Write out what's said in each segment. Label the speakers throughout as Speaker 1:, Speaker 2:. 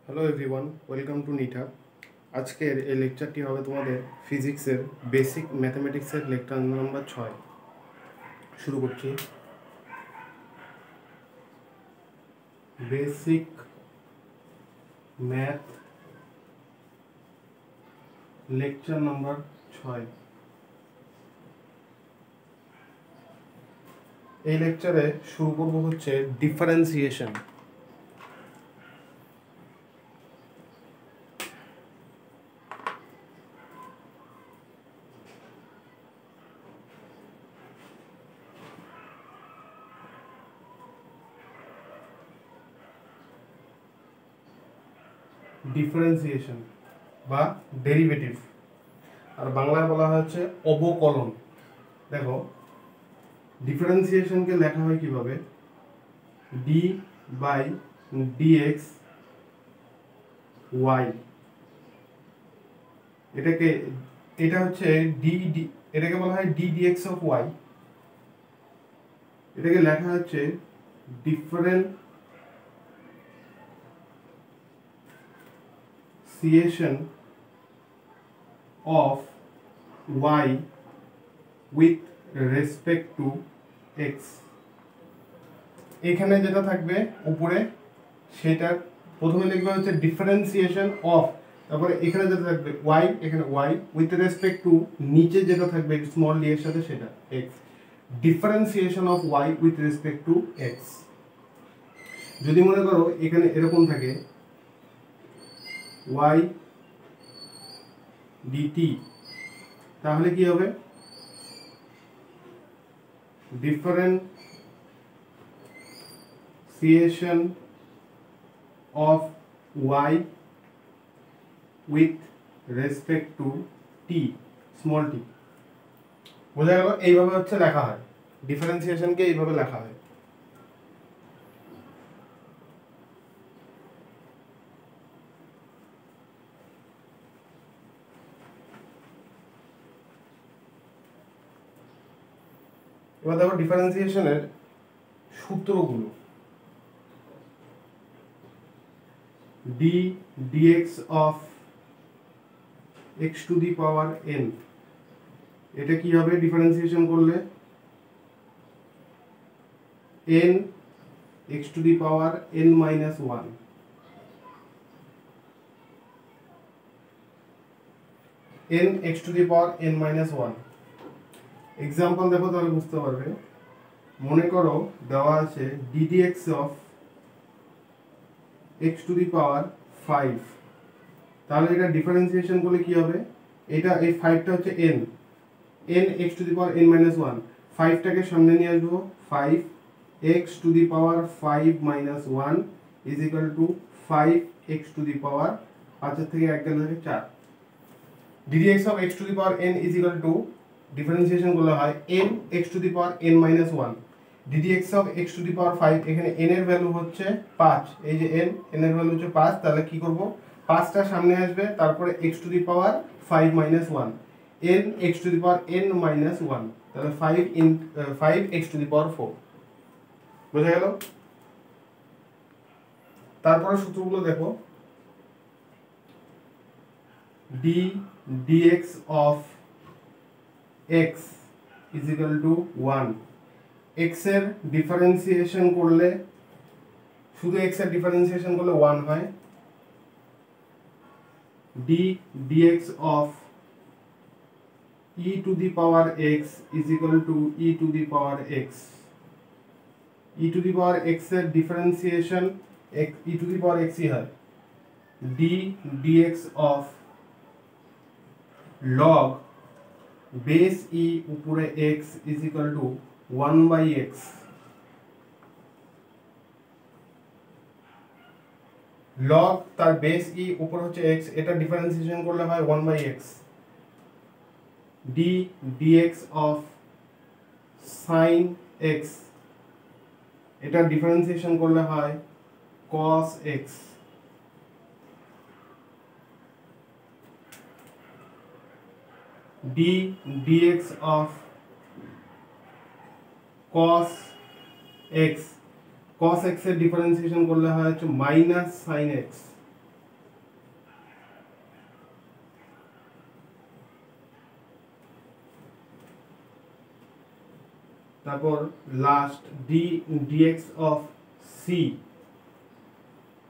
Speaker 1: Hello everyone, welcome to Nitha. আজকের এই লেকচারটি হবে তোমাদের ফিজিক্সের বেসিক ম্যাথমেটিক্সের লেকচার নাম্বার 6। শুরু করছি। Basic math lecture number 6। এই লেকচারে শুরু করব হচ্ছে ডিফারেন্সিয়েশন। ডিফারেন্সিয়েশন বা ডেরিভেটিভ, আর বাংলায় বলা হচ্ছে অবকলন। দেখো, ডিফারেন্সিয়েশনকে লেখা হয় কিভাবে? D by d x y. এটা হচ্ছে এটাকে বলা হয় ডি ডিএক্স অফ ওয়াই। এটাকে লেখা হচ্ছে differentiation of y with respect to x. এখানে যেটা থাকবে উপরে সেটা প্রথমে লিখবে হচ্ছে ডিফারেন্সিয়েশন অফ, তারপরে এখানে যেটা থাকবে ওয়াই, এখানে ওয়াই উইথ রেসপেক্ট টু, নিচে যেটা থাকবে স্মল ডি এর সাথে সেটা x. Differentiation of y with respect to x. যদি মনে করো এখানে এরকম থাকে ওয়াই ডিটি, তাহলে কি হবে? Differentiation of y with respect to t, small t. বোঝা গেল? এইভাবে হচ্ছে লেখা হয় ডিফারেন্সিয়েশনকে, এইভাবে লেখা হয়। এবার দেখো ডিফারেন্সিয়েশনের সূত্রগুলো। D d x of x to the power n, এটা কি হবে ডিফারেন্সিয়েশন করলে? N x to the power n minus one. N x to the power n minus one. Example দেখো তাহলে বুঝতে পারবে। মনে করো দেওয়া আছে d d x of x to the power 5, তাহলে এটা ডিফারেন্সিয়েশন করলে কি হবে? এটা এই 5টা হচ্ছে n, n x to the power n minus one. 5টাকে সামনে নিয়ে আসবো, 5 x to the power 5 minus one is equal to 5 x to the power, 5 থেকে 1 গেলে থাকে 4। D d x of x to the power n is equal to, differentiation করলে হয় n x to the power n minus one d d x of x to the power 5। এখানে N এর value হচ্ছে 5, এই যে এন এর ভ্যালু হচ্ছে 5, তাহলে কি করব? 5টা সামনে আসবে, তারপরে x to the power 5 minus one, n x to the power n minus one, তাহলে 5 এক্স টু দি পাওয়ার 4। বোঝা গেল? তারপরে সূত্রগুলো দেখো। D d x of x is equal to 1। X এর ডিফারেন্সিয়েশন করলে, শুধু এক্স এর ডিফারেন্সিয়েশন করলে 1 হয়। D d x of e to the power x is equal to e to the power x. E to the power x এর differentiation e to the power এক্সই হয়। D d x of log base e উপরে x is equal to 1 by x. Log তার base ই উপর হচ্ছে x, এটা differentiation করলে হয় 1 by x. D d x of sine x, এটা ডিফারেন্সিয়েশন করলে হয় cos x। D d x of cos x, cos x এর ডিফারেন্সিয়েশন করলে হয় হচ্ছে মাইনাস সাইন এক্স। তারপর last dx of c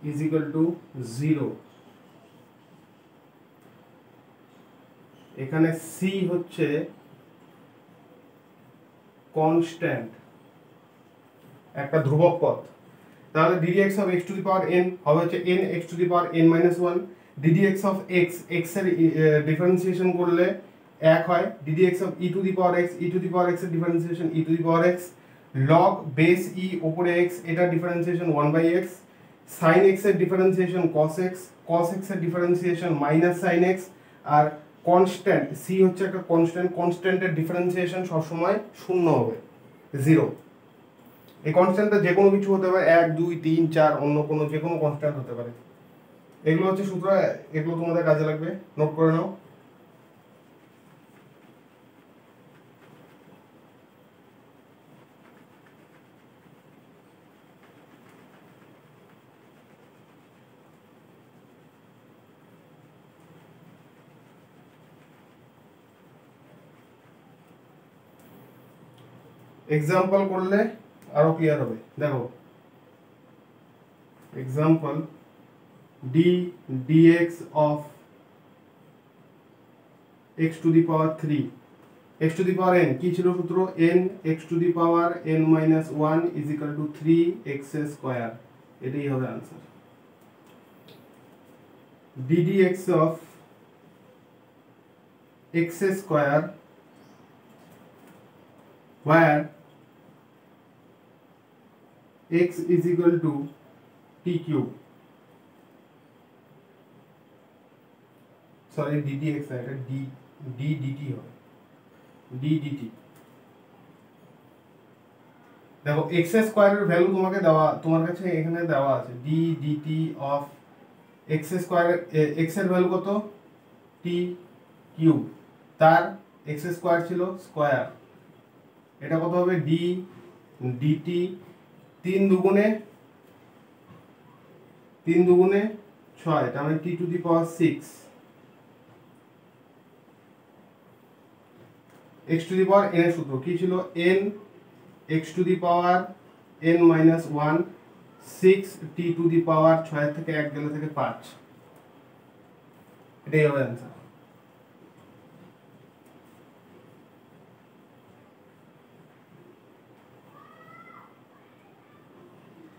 Speaker 1: is equal to 0। এখানে c হচ্ছে কনস্ট্যান্ট, একটা ধ্রুবক পদ। তাহলে ddx of x to the power n হবে হচ্ছে n x to the power n minus 1। ddx of x এর ডিফারেন্সিয়েশন করলে 1 হয়। ddx of e two the power x e two the power x এর differentiation e two the power x log base e উপরে x এটা differentiation 1/x। sin x এর differentiation cos x cos x এর differentiation minus sin x। আর constant c হচ্ছে একটা constant, কনস্ট্যান্টের differentiation সবসময় শূন্য হবে, 0। এই কনস্ট্যান্টটা যে কোনো কিছু হতে পারে, 1 2 3 4 অন্য কোনো যে কোনো কনস্ট্যান্ট হতে পারে। এগুলো হচ্ছে সূত্র, এগুলো তোমাদের কাজে লাগবে, নোট করে নাও। এক্সাম্পল করলে আরো ক্লিয়ার হবে। দেখো example dx of x to the power 3 x to the power n কি ছিল সূত্র, n x to the power n minus 1 is equal to 3x square, এটাই হবে answer. ddx of x square where x is equal to t cube, sorry ddx না, এটা dt হবে, ddt। দেখো x স্কয়ারের value তোমাকে দেওয়া, তোমার কাছে এখানে দেওয়া আছে ddt of x square, x এর ভ্যালু কত t কিউব, তার x স্কয়ার ছিল স্কয়ার, এটা কত হবে d dt, 3 দুগুণে 6, তার মানে t to the power 6 x to the power n এর সূত্র কি ছিল, n x to the power n minus 1 6 t to the power 6 থেকে 1 গেলে থেকে 5, এটাই হবে आंसर।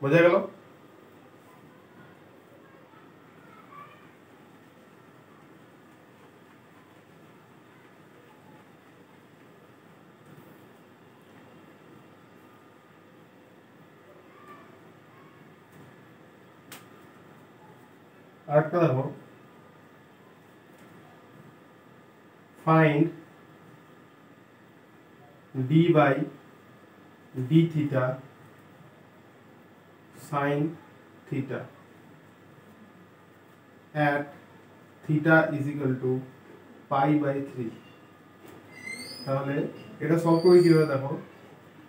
Speaker 1: বোঝা গেল? আরেকটা দেখো, find d by d theta sin theta at theta is equal to pi by 3। তাহলে এটা সলভ করে কিভাবে দেখো,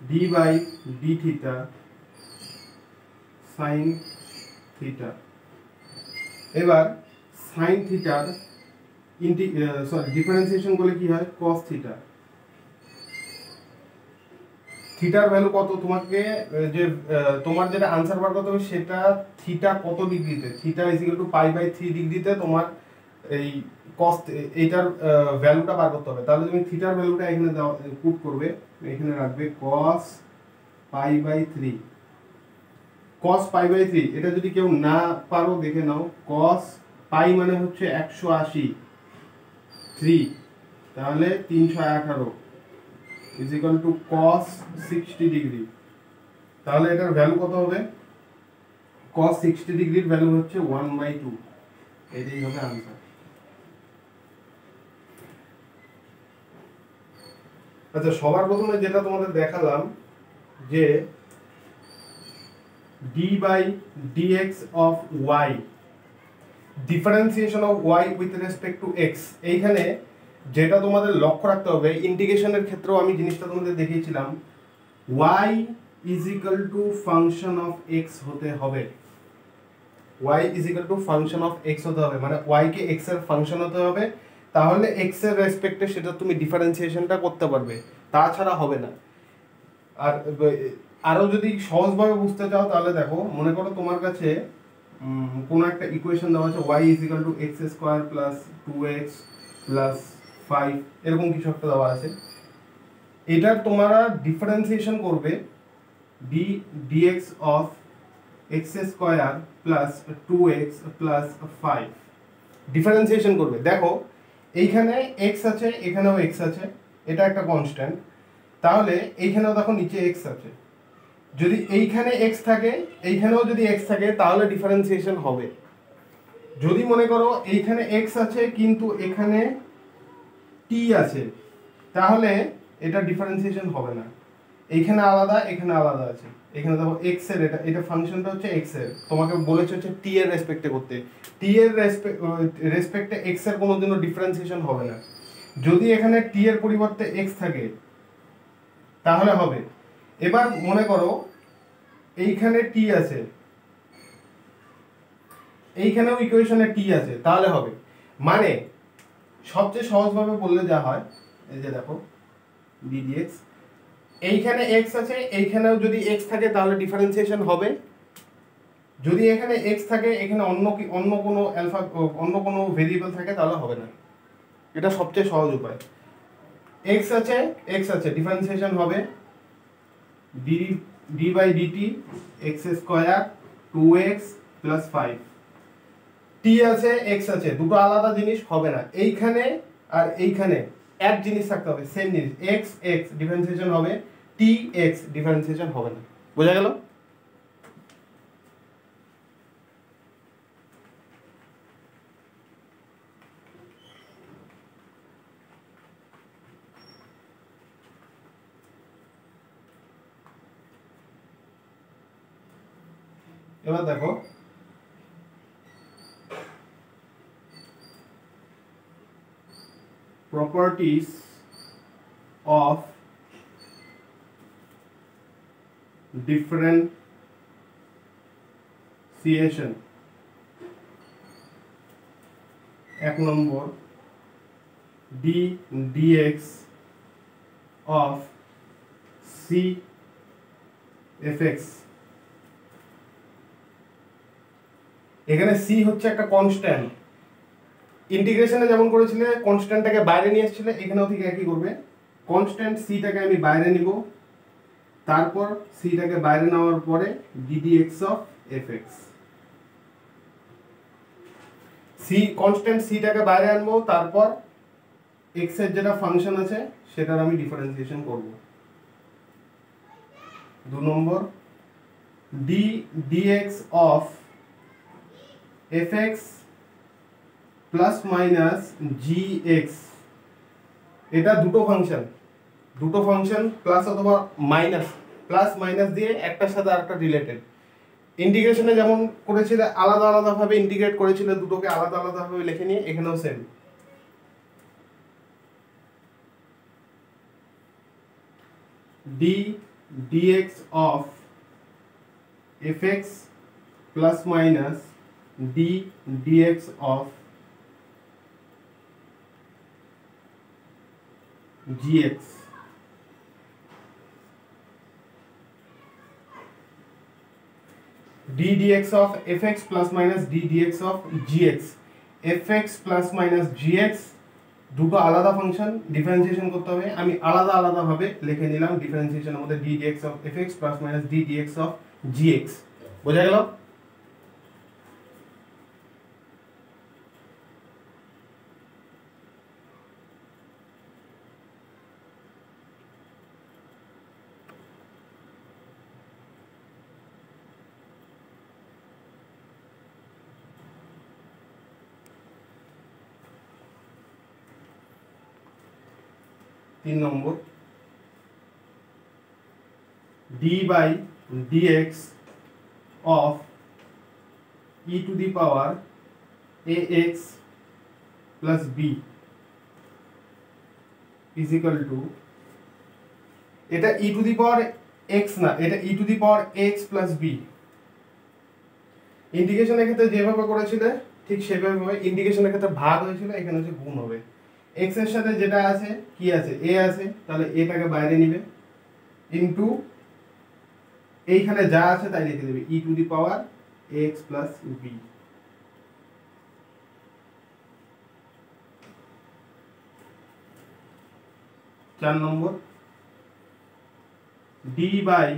Speaker 1: d by d theta sin theta, এবার sin থিটার ডিফারেন্সিয়েশন করলে কি হয়, cos থিটা। থিটার ভ্যালু কত, তোমাকে যে তোমার যেটা আনসার বার করতে হবে সেটা থিটা কত ডিগ্রিতে, theta is equal to pi by 3 ডিগ্রিতে তোমার এই cos এইটার ভ্যালুটা বার করতে হবে। তাহলে তুমি থিটার ভ্যালুটা এখানে দাও, পুট করবে, এখানে রাখবে cos pi by 3, cos pi by 3। এটা যদি কেউ না পারো দেখে নাও, cos পাই মানে হচ্ছে 180, 3 তাহলে 318 is equal to cos 60 degree. তাহলে এটার ভ্যালু কত হবে, cos 60 ডিগ্রির ভ্যালু হচ্ছে 1/2, এটাই হবে आंसर। আচ্ছা সবার প্রথমে যেটা তোমাদের দেখালাম যে d by dx of y, differentiation of y with respect two x, এইখানে যেটা তোমাদের লক্ষ্য রাখতে হবে, ইন্টিগ্রেশনের ক্ষেত্রেও আমি জিনিসটা তোমাদের দেখিয়েছিলাম, y is equal two function of x হতে হবে, y is equal two function of x হতে হবে, মানে y কে x এর ফাংশন হতে হবে, তাহলে x এর রেসপেক্টে সেটা তুমি ডিফারেন্সিয়েশনটা করতে পারবে, তাছাড়া হবে না। আর আরও যদি সহজভাবে বুঝতে চাও তাহলে দেখো, মনে করো তোমার কাছে কোনো একটা ইকুয়েশন দেওয়া আছে y is equal to x square plus 2x plus 5 এরকম কিছু একটা দেওয়া আছে। এটার তোমরা ডিফারেন্সিয়েশন করবে dx of x square plus 2x plus 5 differentiation করবে। দেখো এইখানে x আছে, এখানেও x আছে, এটা একটা কনস্ট্যান্ট, তাহলে এইখানেও দেখো নিচে x আছে। যদি এইখানে x থাকে, এইখানেও যদি x থাকে, তাহলে ডিফারেন্সিয়েশন হবে। যদি মনে করো এইখানে x আছে কিন্তু এখানে t আছে, তাহলে এটা ডিফারেন্সিয়েশন হবে না। এইখানে আলাদা, এখানে আলাদা আছে। এখানে দেখো x এর এটা ফাংশনটা হচ্ছে x এর, তোমাকে বলেছে হচ্ছে t এর রেসপেক্টে করতে। t এর রেসপেক্টে x এর কোনোদিনও ডিফারেন্সিয়েশন হবে না। যদি এখানে t এর পরিবর্তে x থাকে তাহলে হবে। এবার মনে করো এইখানে t আছে, এইখানেও ইকুয়েশনে t আছে, তাহলে হবে। মানে সবচেয়ে সহজভাবে বললে যা হয়, এই যে দেখো ddx, এইখানে x আছে, এইখানেও যদি x থাকে তাহলে ডিফারেন্সিয়েশন হবে। যদি এখানে x থাকে, এখানে অন্য কোনো ভেরিয়েবল থাকে তাহলে হবে না। এটা সবচেয়ে সহজ উপায়। x আছে ডিফারেন্সিয়েশন হবে d by dt x square 2x plus 5। t আছে x আছে, দুটো আলাদা জিনিস হবে না। এইখানে আর এইখানে এক জিনিস থাকতে হবে, সেম জিনিস, x ডিফারেন্সিয়েশন হবে, t x ডিফারেন্সিয়েশন হবে না। বোঝা গেল? এবার দেখো properties of differentiation। 1 number dx of c fx। এখানে c হচ্ছে একটা কনস্ট্যান্ট। ইন্টিগ্রেশনে যেমন করেছিলে কনস্ট্যান্টটাকে বাইরে নিয়ে এসেছিলে, এখানেও ঠিক একই করবে। কনস্ট্যান্ট সিটাকে আমি বাইরে নিব, তারপর সিটাকে বাইরে নেওয়ার পরে ddx of fx। C constant সিটাকে বাইরে আনবো, তারপর x এর যেটা ফাংশন আছে সেটার আমি ডিফারেন্সিয়েশন করব। 2 নম্বর dx of fx plus minus gx। এটা দুটো ফাংশন প্লাস অথবা মাইনাস, প্লাস মাইনাস দিয়ে একটার সাথে আরেকটা রিলেটেড। ইন্টিগ্রেশনে যেমন করেছিলে আলাদা আলাদাভাবে ইন্টিগ্রেট করেছিলে, দুটোকে আলাদা আলাদাভাবে লিখে নিয়ে এখানেও same. dx of fx plus minus dx of gx। ddx of fx plus minus ddx of gx। fx plus minus gx দুটো আলাদা ফাংশন, ডিফারেন্সিয়েশন করতে হবে। আমি আলাদা আলাদা ভাবে লিখে নিলাম ডিফারেন্সিয়েশনের মধ্যে ddx of fx plus minus ddx of gx। বোঝা গেল? তিন নম্বর d by dx of e to the power ax plus b is equal to, এটা e to the power x না, এটা e to the power x plus b। ইন্টিগ্রেশনের ক্ষেত্রে যেভাবে করেছিলে ঠিক সেভাবে, ইন্টিগ্রেশনের ক্ষেত্রে ভাগ হয়েছিল, এখানে হচ্ছে গুণ হবে। x এর সাথে যেটা আছে কি আছে, a আছে, তাহলে এটাকে বাইরে নিবে, ইন্টু এইখানে যা আছে তাই লিখে দেবে e to the power x plus b. চার নম্বর d by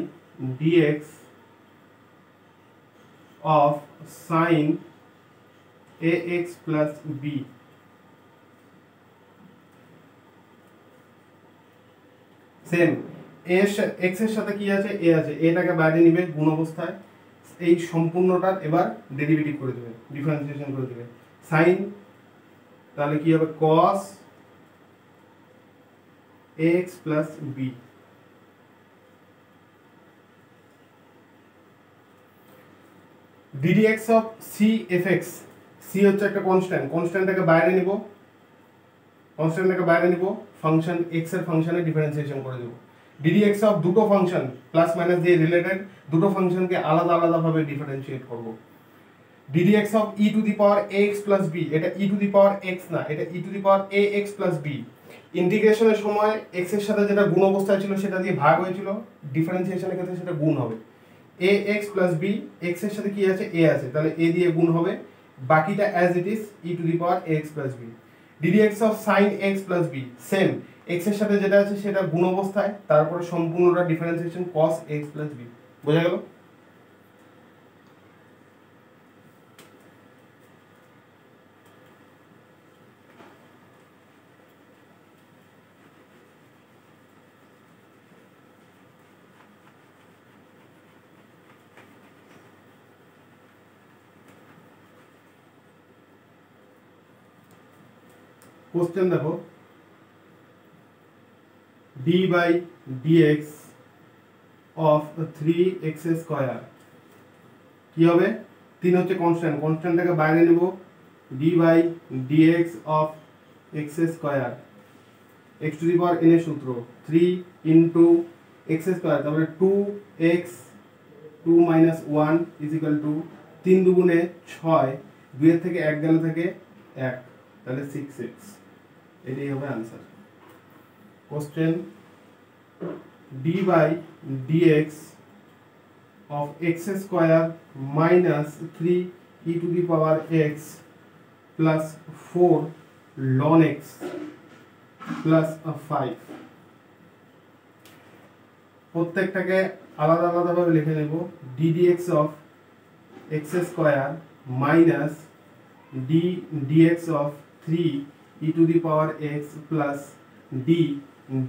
Speaker 1: d x of sine a x plus b. Same x এর সাথে কি আছে, এ আছে, এটাকে বাইরে নিবে গুণ অবস্থায়, এই সম্পূর্ণটার এবার ডেরিভেটিভ করে দেবে, ডিফারেন্সিয়েশন করে দেবে। সাইন তাহলে কি হবে cos ax plus b. ddx of c f x, সি হচ্ছে একটা কনস্ট্যান্ট, কনস্ট্যান্টটাকে বাইরে নিব, কনস্ট্যান্টটাকে বাইরে নিব, ফাংশন এক্স এর ফাংশনে ডিফারেন্সিয়েশন করে দেব। ddx অফ দুটো ফাংশন প্লাস মাইনাস দিয়ে রিলেটেড, দুটো ফাংশনকে আলাদা আলাদা ভাবে ডিফারেন্সিয়েট করব। ddx of e to the power ax plus b, এটা e to the power x না, এটা e to the power ax plus b. ইন্টিগ্রেশনের সময় এক্স এর সাথে যেটা গুণ অবস্থায় ছিল সেটা দিয়ে ভাগ হয়েছিল, ডিফারেন্সিয়েশনের ক্ষেত্রে সেটা গুণ হবে। ax প্লাস বি, এক্স এর সাথে কি আছে, a আছে, তাহলে a দিয়ে গুণ হবে, বাকিটা as it is e to the power ax plus b. ddx of sin x plus b, same x এর সাথে যেটা আছে সেটা গুণ অবস্থায়, তারপরে সম্পূর্ণটা differentiation cos x plus b. বোঝা গেল? কোশ্চেন দেখো, d by dx of 3x square কি হবে, 3 হচ্ছে কনস্ট্যান্ট, কনস্ট্যান্টটাকে বাইরে নেব, d by dx of x square, x to the power n এর সূত্র 3 ইনটু x স্কয়ার, তারপরে 2x 2 minus 1 is equal two 3 দুগুণে 6, 2 এর থেকে 1 গেলে থেকে 1, তাহলে 6x। এটাই হবে answer. Question d by dx of x square minus 3 e to the power x plus 4 ln x plus 5, প্রত্যেকটাকে আলাদা আলাদা ভাবে লিখে নেব। d dx of x square minus d dx of 3 e to the power x plus d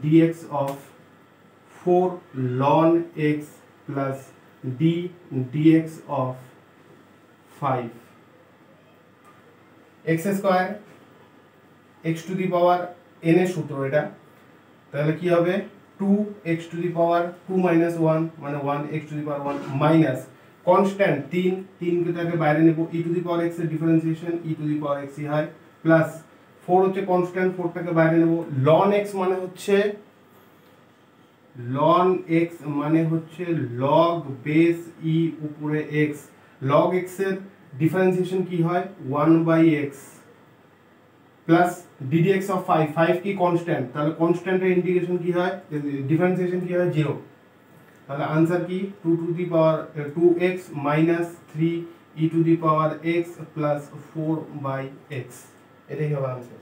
Speaker 1: dx of 4 ln x plus d dx of 5, x square x to the power n এর সূত্র এটা, তাহলে কি হবে 2x to the power 2 minus 1 মানে 1x two the power 1 minus constant 3 কেটাকে বাইরে নেব, e two the power x এর differentiation e two the power x ই হয়, প্লাস 4 হচ্ছে কনস্ট্যান্ট, 4টাকে বাইরে নেব, ln x মানে হচ্ছে ln x মানে হচ্ছে log বেস e উপরে x, log x এর ডিফারেন্সিয়েশন কি হয় 1/x প্লাস ddx অফ 5 কি কনস্ট্যান্ট, তাহলে কনস্ট্যান্টের ইন্টিগ্রেশন কি হয়, ডিফারেন্সিয়েশন কি হয় 0, তাহলে आंसर কি 2 two the power 2x minus 3 e two the power x plus 4/x, এটাই হবে आंसर,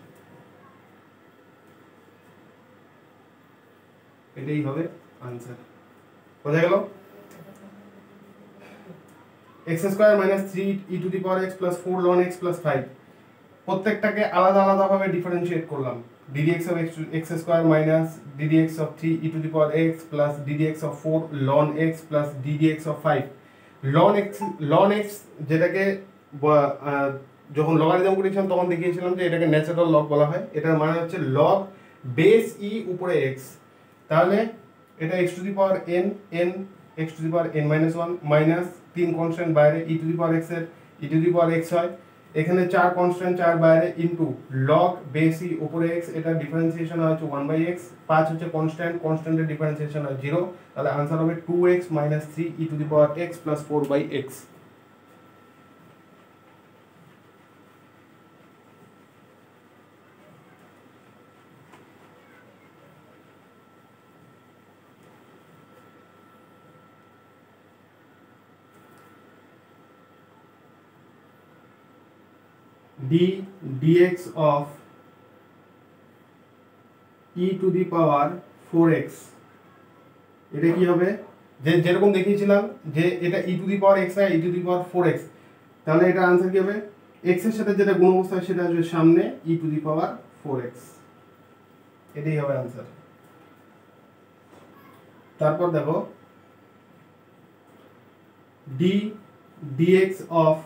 Speaker 1: এটাই হবে आंसर। বোঝা গেল? x square minus 3 e two the power x plus 4 ln x plus 5, প্রত্যেকটাকে আলাদা আলাদা ভাবে ডিফারেন্সিয়েট করলাম। ddx of x square minus ddx of 3 e two the power x plus ddx of 4 ln x plus ddx of 5, ln x যেটাকে যখন logarithm করেছিলাম তখন দেখিয়েছিলাম যে এটাকে ন্যাচারাল লগ বলা হয়, এটার মানে হচ্ছে log বেস e উপরে x, তাহলে এটা x to the power n x to the power n minus 1 minus 3 constant বাইরে e two the power x এর e two the power x হয়, এখানে 4 কনস্ট্যান্ট 4 বাইরে ইনটু log বেস e উপরে x, এটা ডিফারেন্সিয়েশন হচ্ছে 1/x, 5 হচ্ছে constant, কনস্ট্যান্টের differentiation হয় 0, তাহলে आंसर হবে 2x minus 3 e two the power x plus 4/x। d dx of e to the power 4x, এটা কি হবে, যে যেরকম দেখিয়েছিলাম যে এটা e to the power x আর e to the power 4x, তাহলে এটা आंसर কি হবে, x এর সাথে যেটা গুণ অবস্থা সেটা আসবে সামনে e to the power 4x, এটাই হবে आंसर। তারপর দেখো d dx of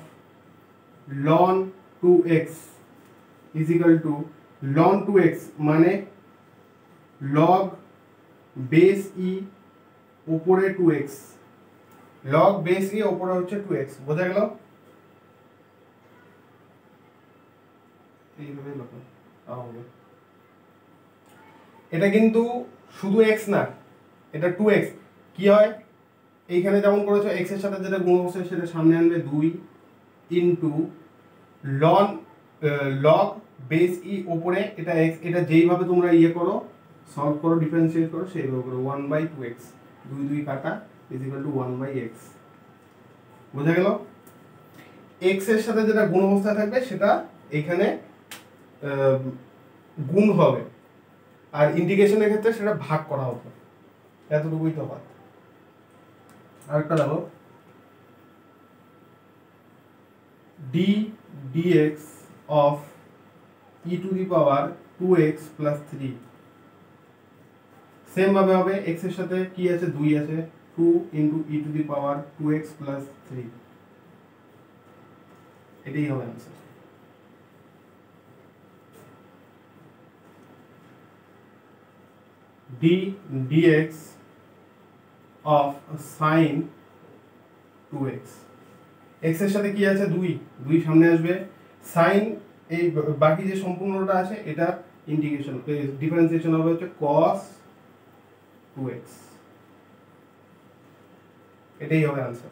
Speaker 1: ln 2x is equal to ln 2x মানে log base e উপরে 2x, log base e উপরে হচ্ছে 2x, বোঝা গেল? এইভাবে লিখো তাহলে এটা কিন্তু শুধু x না, এটা 2x, কি হয় এইখানে যেমন করেছো x এর সাথে যেটা গুণ হচ্ছে সেটা সামনে আনবে 2 into ln log base e উপরে এটা x, এটা যেইভাবে তোমরা ইয়ে করো সলভ করো ডিফারেন্সিয়েট করো সেইভাবে করো 1/2x, 2 2 কাটা ইজ ইকুয়াল টু 1/x, বোঝা গেল? x এর সাথে যেটা গুণ অবস্থা থাকবে সেটা এখানে গুণ হবে, আর ইন্টিগ্রেশনের ক্ষেত্রে সেটা ভাগ করা হতো, এতটুকুই তো হয়। আরেকটা দেখো d dx of e to the power 2x plus 3, same ভাবে হবে x এর সাথে কি আছে 2 আছে, 2 into e to the power 2x plus 3, এটাই হবে answer. d dx of sin 2x, x এর সাথে কি আছে 2, 2 সামনে আসবে, sin এই বাকি যে সম্পূর্ণটা আছে এটা ইন্টিগ্রেশন ডিফারেন্সিয়েশন হবে হচ্ছে cos 2x, এটাই হবে आंसर।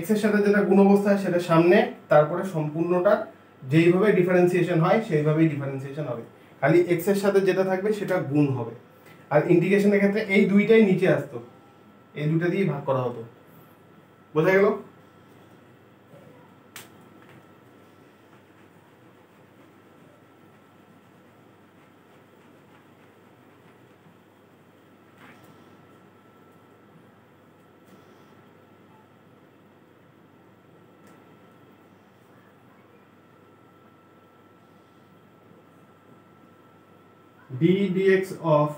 Speaker 1: x এর সাথে যেটা গুণ অবস্থা সেটা সামনে, তারপরে সম্পূর্ণটা যেইভাবে ডিফারেন্সিয়েশন হয় সেইভাবেই ডিফারেন্সিয়েশন হবে, খালি x এর সাথে যেটা থাকবে সেটা গুণ হবে, আর ইন্টিগ্রেশনের ক্ষেত্রে এই দুইটাই নিচে আসতো, এই দুটো দিয়ে ভাগ করা হতো, বোঝা গেল? d dx of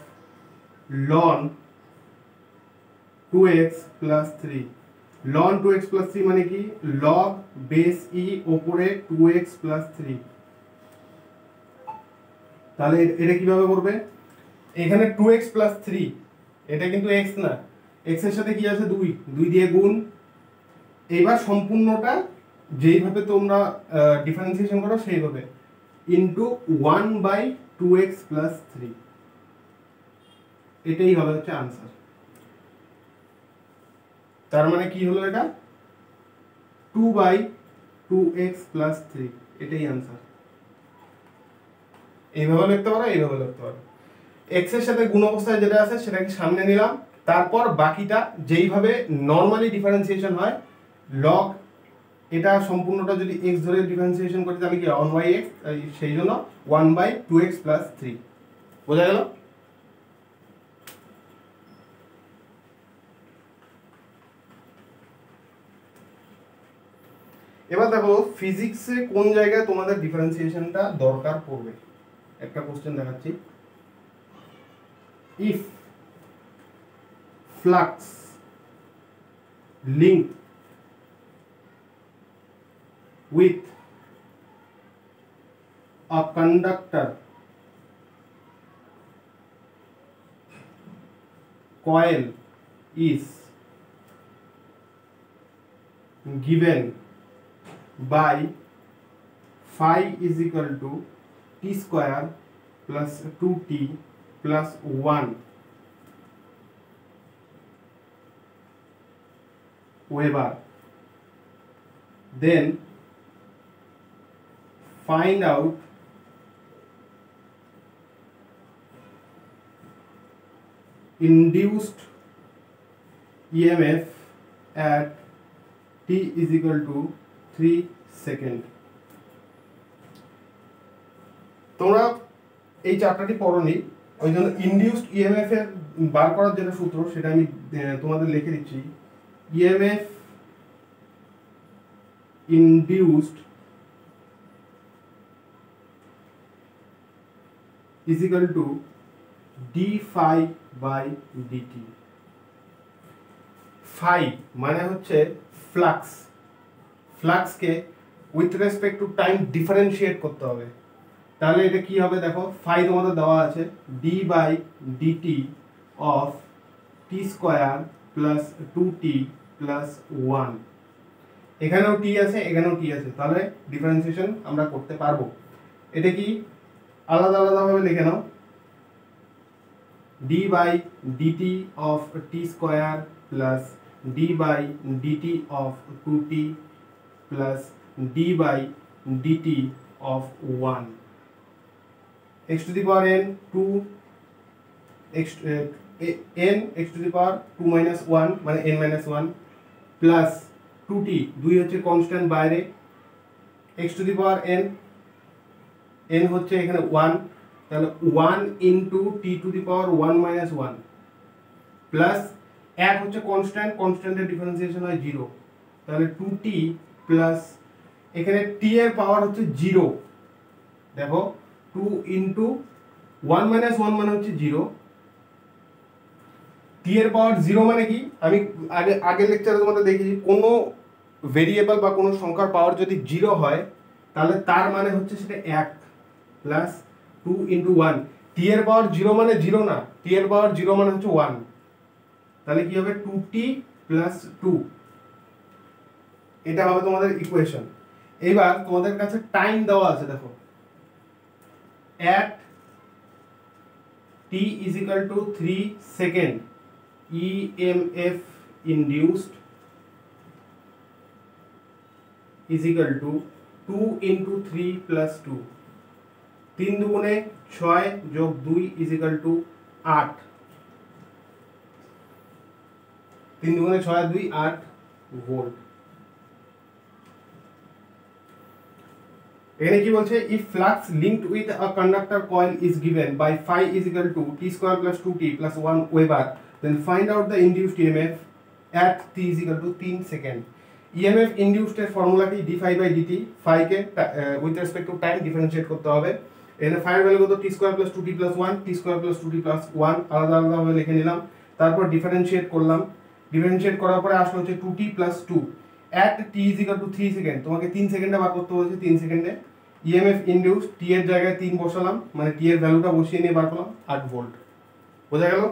Speaker 1: ln 2x plus 3, ln 2x plus 3 মানে কি log base e উপরে 2x plus 3, তাহলে এটা কিভাবে করবে, এখানে 2x plus 3 এটা কিন্তু x না, x এর সাথে কি আছে 2, 2 দিয়ে গুণ, এইবার সম্পূর্ণটা যেইভাবে তোমরা ডিফারেন্সিয়েশন করো সেইভাবে ইনটু 1/2x plus 3, এটাই হবে হচ্ছে आंसर। তার মানে কি হলো, এটা 2/2x plus 3, এটাই आंसर। এইভাবে লিখতে পারো, এইভাবে লিখতে পারো, x এর সাথে গুণ অবস্থায় যেটা আছে সেটাকে সামনে নিলাম, তারপর বাকিটা যেইভাবে নরমালি ডিফারেন্সিয়েশন হয় log, এটা সম্পূর্ণটা যদি x ধরে ডিফারেন্সিয়েশন করি তাহলে কি 1/x, সেই জন্য 1/2x plus 3, বোঝা গেল? এবার দেখো ফিজিক্সে কোন জায়গায় তোমাদের ডিফারেন্সিয়েশনটা দরকার পড়বে, একটা কোশ্চেন দেখাচ্ছি। If flux link with a conductor coil is given by phi is equal to t square plus 2t plus 1 Weber, then find out induced EMF at t is equal to 3 seconds. তোমরা এই চ্যাপ্টারটি পড়োনি, ওই জন্য induced EMF এর বার করার যেটা সূত্র সেটা আমি তোমাদের লিখে দিচ্ছি। EMF induced is equal to d phi by dt। phi মানে হচ্ছে ফ্লাক্স, ফ্লাক্সকে with respect to time differentiate করতে হবে। তাহলে এটা কি হবে দেখো, phi তোমাদের দেওয়া আছে d by dt of t square plus 2t plus 1। এখানেও t আছে এখানেও t আছে, তাহলে ডিফারেন্সিয়েশন আমরা করতে পারবো। এটা কি আলাদা আলাদাভাবে লিখে নাও, d by dt of t square plus d by dt of 2t plus d by dt of 1 x to the power n 2 x n x to the power 2 minus 1 মানে n minus 1 plus 2t, 2 হচ্ছে constant বাইরে, x to the power n, n হচ্ছে এখানে 1, তাহলে 1 into t to the power 1 minus 1 plus 1 হচ্ছে constant, কনস্ট্যান্টের differentiation হয় 0, তাহলে 2t plus এখানে t এর পাওয়ার হচ্ছে 0, দেখো 2 into 1 minus 1 মানে হচ্ছে 0, t এর পাওয়ার 0 মানে কি, আমি আগের লেকচারে তোমাদের দেখিয়েছি কোনো ভেরিয়েবল বা কোনো সংখ্যার পাওয়ার যদি 0 হয় তাহলে তার মানে হচ্ছে সেটা 1 প্লাস 2 into 1, t এর পাওয়ার 0 মানে 0 না, t এর পাওয়ার 0 মানে হচ্ছে 1, তাহলে কি হবে 2t প্লাস 2, এটা হবে তোমাদের ইকুয়েশন। এবার তোমাদের কাছে টাইম দেওয়া আছে, দেখো at t is equal to 3 second EMF induced is equal to 2 into 3 plus 2, 3 দুগুণে 6 যোগ 2 is equal to 8, 3 দুগুণে 6 আর 2 8 ভোল্ট। এখানে কি বলছে, if flux linked with a conductor coil is given by phi is equal to t square plus 2t plus 1 Weber, then find out the induced EMF at t is equal to 3 second। EMF induced এর ফর্মুলাটি d phi by dt, phi K with respect to time differentiate করতে হবে। এখানে phi এর value কত, t square plus 2t plus 1, t square plus 2t plus 1 আলাদা আলাদাভাবে লিখে নিলাম, তারপর ডিফারেন্সিয়েট করলাম, ডিফারেন্সিয়েট করার পরে আসলো হচ্ছে 2t plus 2 at t is equal to 3 second, তোমাকে 3 সেকেন্ডে বার করতে বলেছে, 3 সেকেন্ডে EMF ইনডিউসড t এর জায়গায় 3 বসালাম, মানে t এর ভ্যালুটা বসিয়ে নিয়ে বার করলাম 8 ভোল্ট। বোঝা গেল?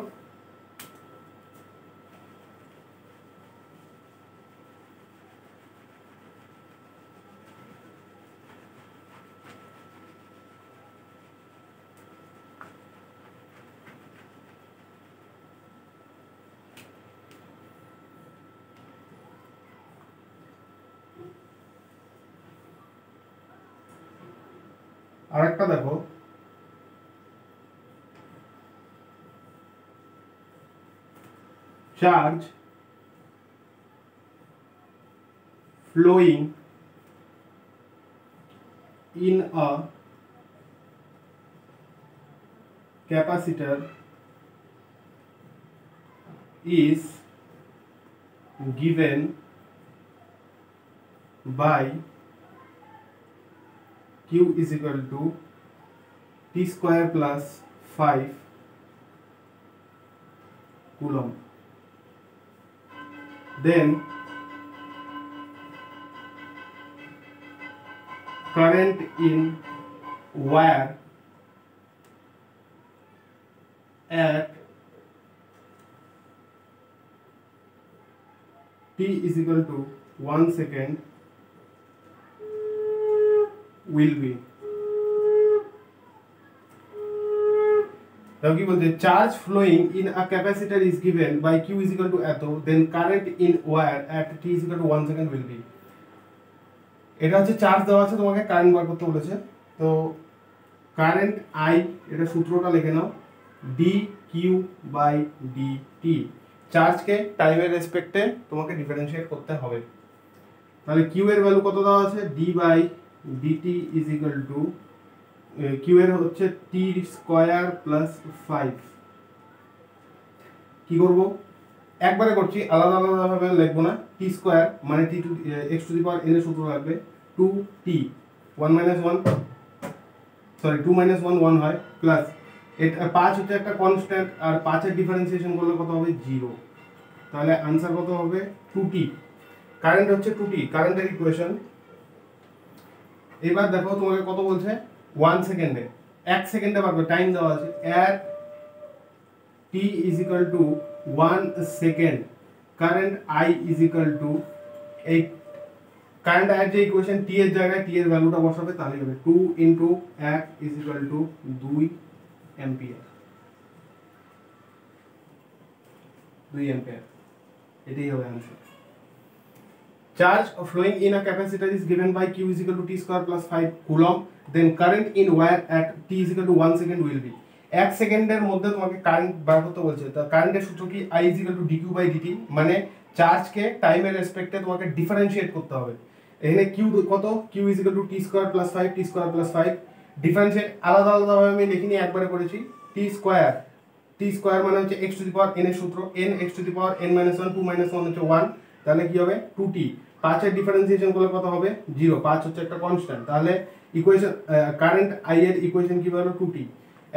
Speaker 1: আরেকটা দেখো, charge flowing in a capacitor is given by Q is equal to t square plus 5 coulomb, then current in wire at t is equal to 1 second will be, now কি বলছে, charge flowing in a capacitor is given by q is equal to এত, then current in wire at t is equal to 1 second will be। এটা হচ্ছে charge দেওয়া আছে, তোমাকে current বার করতে বলেছে, তো কারেন্ট i, এটা সূত্রটা লিখে নাও, dq বাই dt, চার্জকে টাইমের রেসপেক্টে তোমাকে ডিফারেন্সিয়েট করতে হবে। তাহলে q এর ভ্যালু কত দেওয়া আছে, d by dt is equal to q এর হচ্ছে টি স্কোয়ার প্লাস 5। কি করব, একবারে করছি, আলাদা আলাদাভাবে লিখবো না। টি স্কোয়ার মানে t two x to the power n এর সূত্র লাগবে 2t 1 মাইনাস 1 সরি 2 মাইনাস 1 1 হয়, প্লাস এটা 5 হচ্ছে একটা কনস্ট্যান্ট, আর 5 এর ডিফারেন্সিয়েশন করলে কত হবে 0। তাহলে आंसर কত হবে 2t। কারেন্ট হচ্ছে 2t, কারেন্টের ইকুয়েশন। এবার দেখো তোমাকে কত বলছে 1 সেকেন্ডে, 1 সেকেন্ডে পারবে, টাইম দেওয়া আছে at t is equal to 1 second current I is equal to এই কারেন্ট এর যে ইকুয়েশন t এর জায়গায় t এর ভ্যালুটা বসাবে, তাহলে হবে 2 * 1 is equal to 2 ampere. 2 ampere, এটাই হবে answer. Charge flowing in a capacitor is given by q is equal to t square plus 5 coulomb, then current in wire at t is equal to 1 second will be। 1 সেকেন্ডের মধ্যে তোমাকে current বার করতে বলছে, তো কারেন্টের সূত্র কি I is equal to dq by dt, মানে চার্জকে টাইমের রেসপেক্টে তোমাকে ডিফারেন্সিয়েট করতে হবে। এখানে q কত, q is equal to t square plus 5, t square plus 5 differentiate আলাদা আলাদাভাবে আমি লিখিনি, একবারে করেছি। t স্কয়ার মানে হচ্ছে x to the power n এর সূত্র, n x to the power n - 1 2 - 1 হচ্ছে 1, তাহলে কি হবে 2t। 5 এর ডিফারেন্সিয়েশন করলে কত হবে 0, 5 হচ্ছে একটা কনস্ট্যান্ট, তাহলে ইকুয়েশন কারেন্ট I এর ইকুয়েশন কি হলো 2t।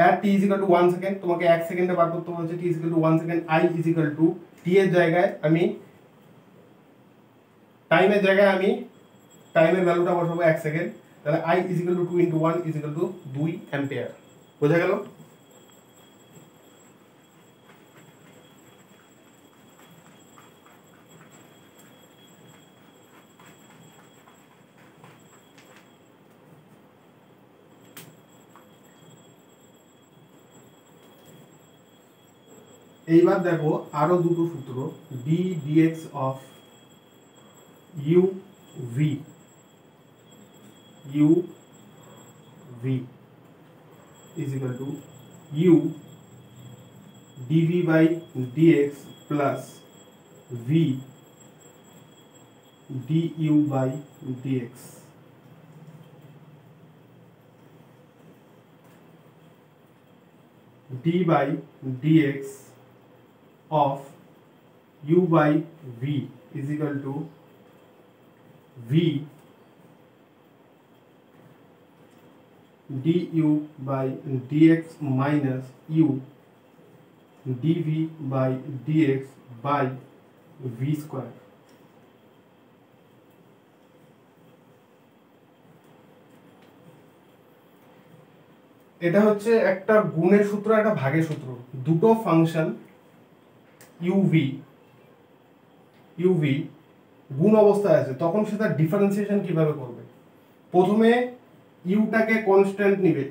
Speaker 1: at t is equal to 1 second, তোমাকে 1 সেকেন্ডে বার করতে বলছে, t is equal to 1 second, I is equal to t এর জায়গায় আমি টাইমের জায়গায় আমি টাইমের ভ্যালুটা বসাবো 1 সেকেন্ড, তাহলে I is equal to 2 * 1 is equal to 2 ampere. বোঝা গেল? এইবার দেখো আরো দুটো সূত্র, d dx of u v is equal to u dv by dx plus v du by dx। d by dx of u by v is equal to v du by dx minus u dv by dx by v square। এটা হচ্ছে একটা গুণের সূত্র, একটা ভাগের সূত্র। দুটো function uv গুণ অবস্থায় আছে, তখন সেটা ডিফারেন্সিয়েশন কিভাবে করবে? প্রথমে ইউটাকে কনস্ট্যান্ট নিবে,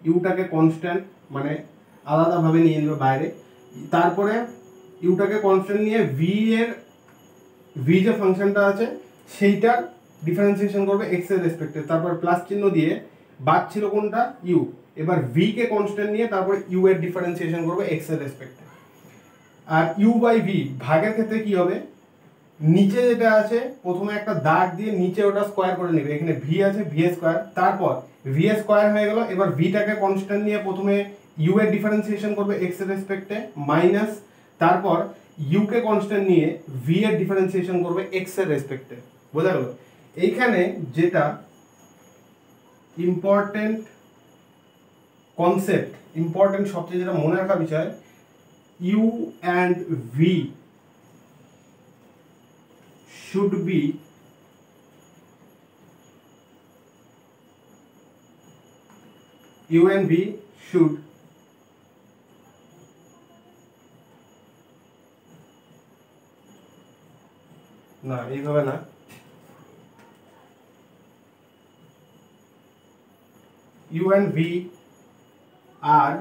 Speaker 1: ইউটাকে কনস্ট্যান্ট মানে আলাদাভাবে নিয়ে নেবে বাইরে, তারপরে ইউটাকে কনস্ট্যান্ট নিয়ে ভি যে ফাংশনটা আছে সেইটার ডিফারেন্সিয়েশন করবে এক্স এর রেসপেক্টে, তারপর প্লাস চিহ্ন দিয়ে বাদ ছিল কোনটা ইউ, এবার ভি কে কনস্ট্যান্ট নিয়ে তারপর ইউ এর ডিফারেন্সিয়েশন করবে এক্স এর রেসপেক্টে। আর ইউ বাই ভি ভাগের ক্ষেত্রে কি হবে, নিচে যেটা আছে প্রথমে একটা দাগ দিয়ে নিচে ওটা স্কয়ার করে নেবে, এখানে ভি আছে ভি স্কয়ার, তারপর ভি স্কয়ার হয়ে গেল, এবার ভিটাকে কনস্ট্যান্ট নিয়ে প্রথমে ইউ এর ডিফারেন্সিয়েশন করবে এক্স এর রেসপেক্টে মাইনাস, তারপর ইউ কে কনস্ট্যান্ট নিয়ে ভি এর ডিফারেন্সিয়েশন করবে এক্স এর রেসপেক্টে। বোঝা গেল? এইখানে যেটা ইম্পর্টেন্ট কনসেপ্ট, ইম্পর্টেন্ট সবচেয়ে যেটা মনে রাখা বিষয়, u and v should be না এইভাবে না, u and v are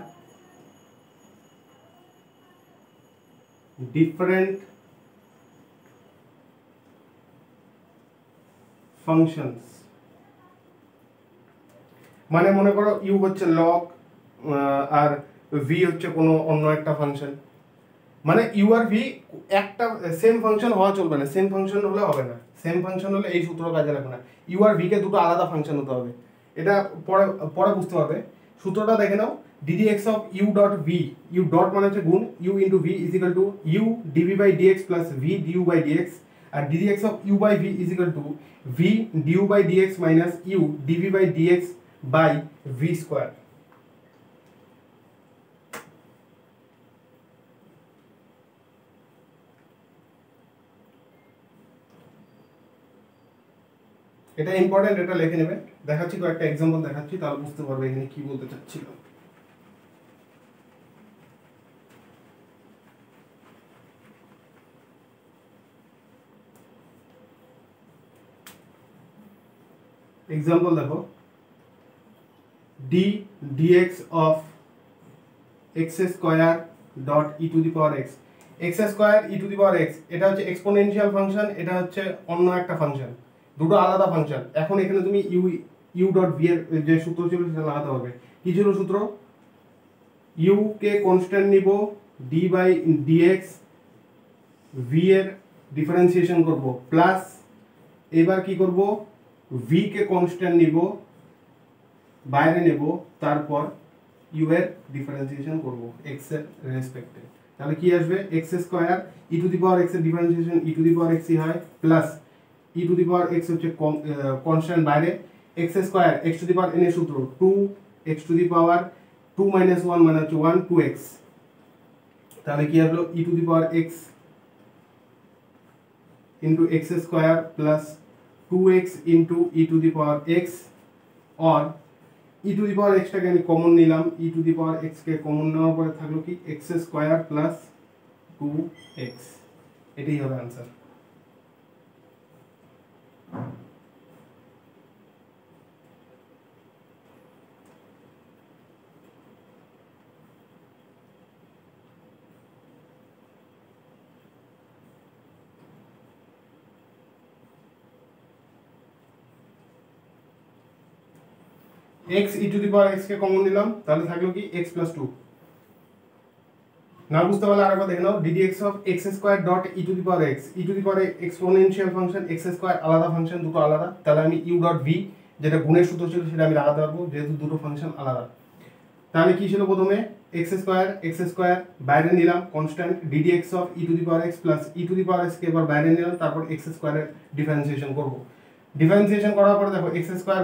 Speaker 1: different functions। মানে মনে করো u হচ্ছে log আর v হচ্ছে কোনো অন্য একটা ফাংশন, মানে u আর v একটা সেম ফাংশন হওয়া চলবে না, সেম ফাংশন হলে হবে না, সেম ফাংশন হলে এই সূত্র কাজে লাগবে না, u আর v কে দুটো আলাদা ফাংশন হতে হবে। এটা পরে পরে বুঝতে পারবে। সূত্রটা দেখে নাও, ddx of u dot v, u dot মানে হচ্ছে গুণ, u into v is equal to u dv by dx plus v du by dx, আর ddx of u by v is equal to v du by dx minus u dv by dx by v square। এটা important, এটা লিখে নেবে। দেখাচ্ছি কয়েকটা example দেখাচ্ছি, তাহলে বুঝতে পারবে এখানে কি বলতে চাচ্ছিল। एग्जाम्पल देखो, d dx of x square dot e to the power x, x square e to the power x এটা হচ্ছে এক্সপোনেনশিয়াল ফাংশন, এটা হচ্ছে অন্য একটা ফাংশন, দুটো আলাদা ফাংশন। এখন এখানে তুমি u ডট v এর যে সূত্র ছিল সেটা লাগাতে হবে। কি ছিল সূত্র? u কে কনস্ট্যান্ট নিব, d বাই dx v এর ডিফারেন্সিয়েশন করব, প্লাস এবার কি করব, v কে কনস্ট্যান্ট নিব, বাইরে নেব, তারপর u এর ডিফারেন্সিয়েশন করব x এর রেসপেক্টে। তাহলে কি আসবে, x square e two the power x এর differentiation e two the power x ই হয়, plus e two the power x হচ্ছে কনস্ট্যান্ট বাইরে, x square x to the power n এর সূত্র 2x to the power 2 minus 1 মানে হচ্ছে 1 2x। তাহলে কি হলো, e two the power x into x square plus 2x into e to the power x, और e to the power x টাকে আমি কমন নিলাম, e to the power x K common নেওয়ার পরে থাকলো কি x স্কয়ার প্লাস 2x, এটাই হবে answer. x e to the power x K common নিলাম, তাহলে থাকলো কি x plus 2। না বুঝতে পারলে আরেকবার দেখে নাও, ddx of x square dot e to the power x, e to the power exponential function, x square আলাদা ফাংশন, দুটো আলাদা, তাহলে আমি u dot v যেটা গুণের সূত্র ছিল সেটা আমি লাগাতে পারবো, যেহেতু দুটো ফাংশন আলাদা। তাহলে কি ছিল, প্রথমে x স্কয়ার বাইরে নিলাম constant, ddx of e to the power x plus e to the power x কে এবার বাইরে নিলাম, তারপর x স্কয়ারের ডিফারেন্সিয়েশন করব। ডিফারেন্সিয়েশন করার পরে দেখো x স্কয়ার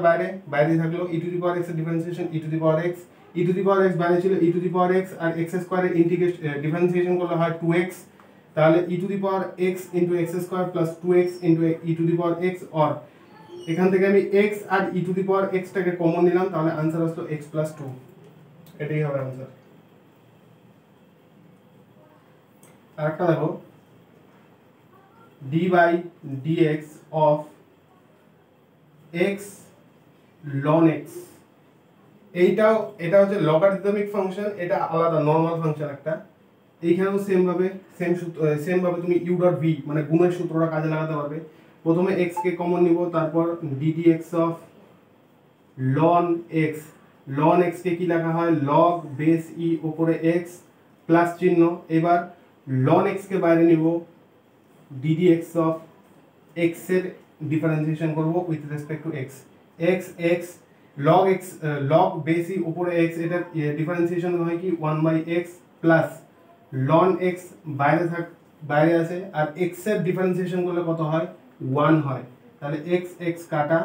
Speaker 1: বাইরে থাকলো, e to the power x এর differentiation e to the power x, e to the power x বাইরে ছিল, e to the power x আর x স্কয়ারের ইন্টিগ্রেশন ডিফারেন্সিয়েশন করলে হয় 2x, তাহলে e to the power x into x square plus 2x into e to the power x, और এখান থেকে আমি x আর e to the power x টাকে কমন নিলাম, তাহলে आंसर আসলো x plus 2, এটাই হবে आंसर। আরেকটা দেখো, d by dx of x ln x, এটা হচ্ছে লগারিদমিক ফাংশন, এটা আলাদা নরমাল ফাংশন একটা। এইখানেও সেম ভাবে তুমি u ডট v মানে গুণের সূত্রটা কাজে লাগাতে পারবে। প্রথমে x কে কমন নিব, তারপর ddx of ln x, ln x কে কি লেখা হয়, log বেস e উপরে x প্লাস চিহ্ন, এবার ln x কে বাইরে নিব, ddx of x এর ডিফারেন্সিয়েশন করব with respect two x, x log base e উপরে x, এটা ডিফারেন্সিয়েশন হয় কি 1/x প্লাস ln x বাইরে আছে, আর x এর ডিফারেন্সিয়েশন করলে কত হয়, 1 হয়। তাহলে x কাটা,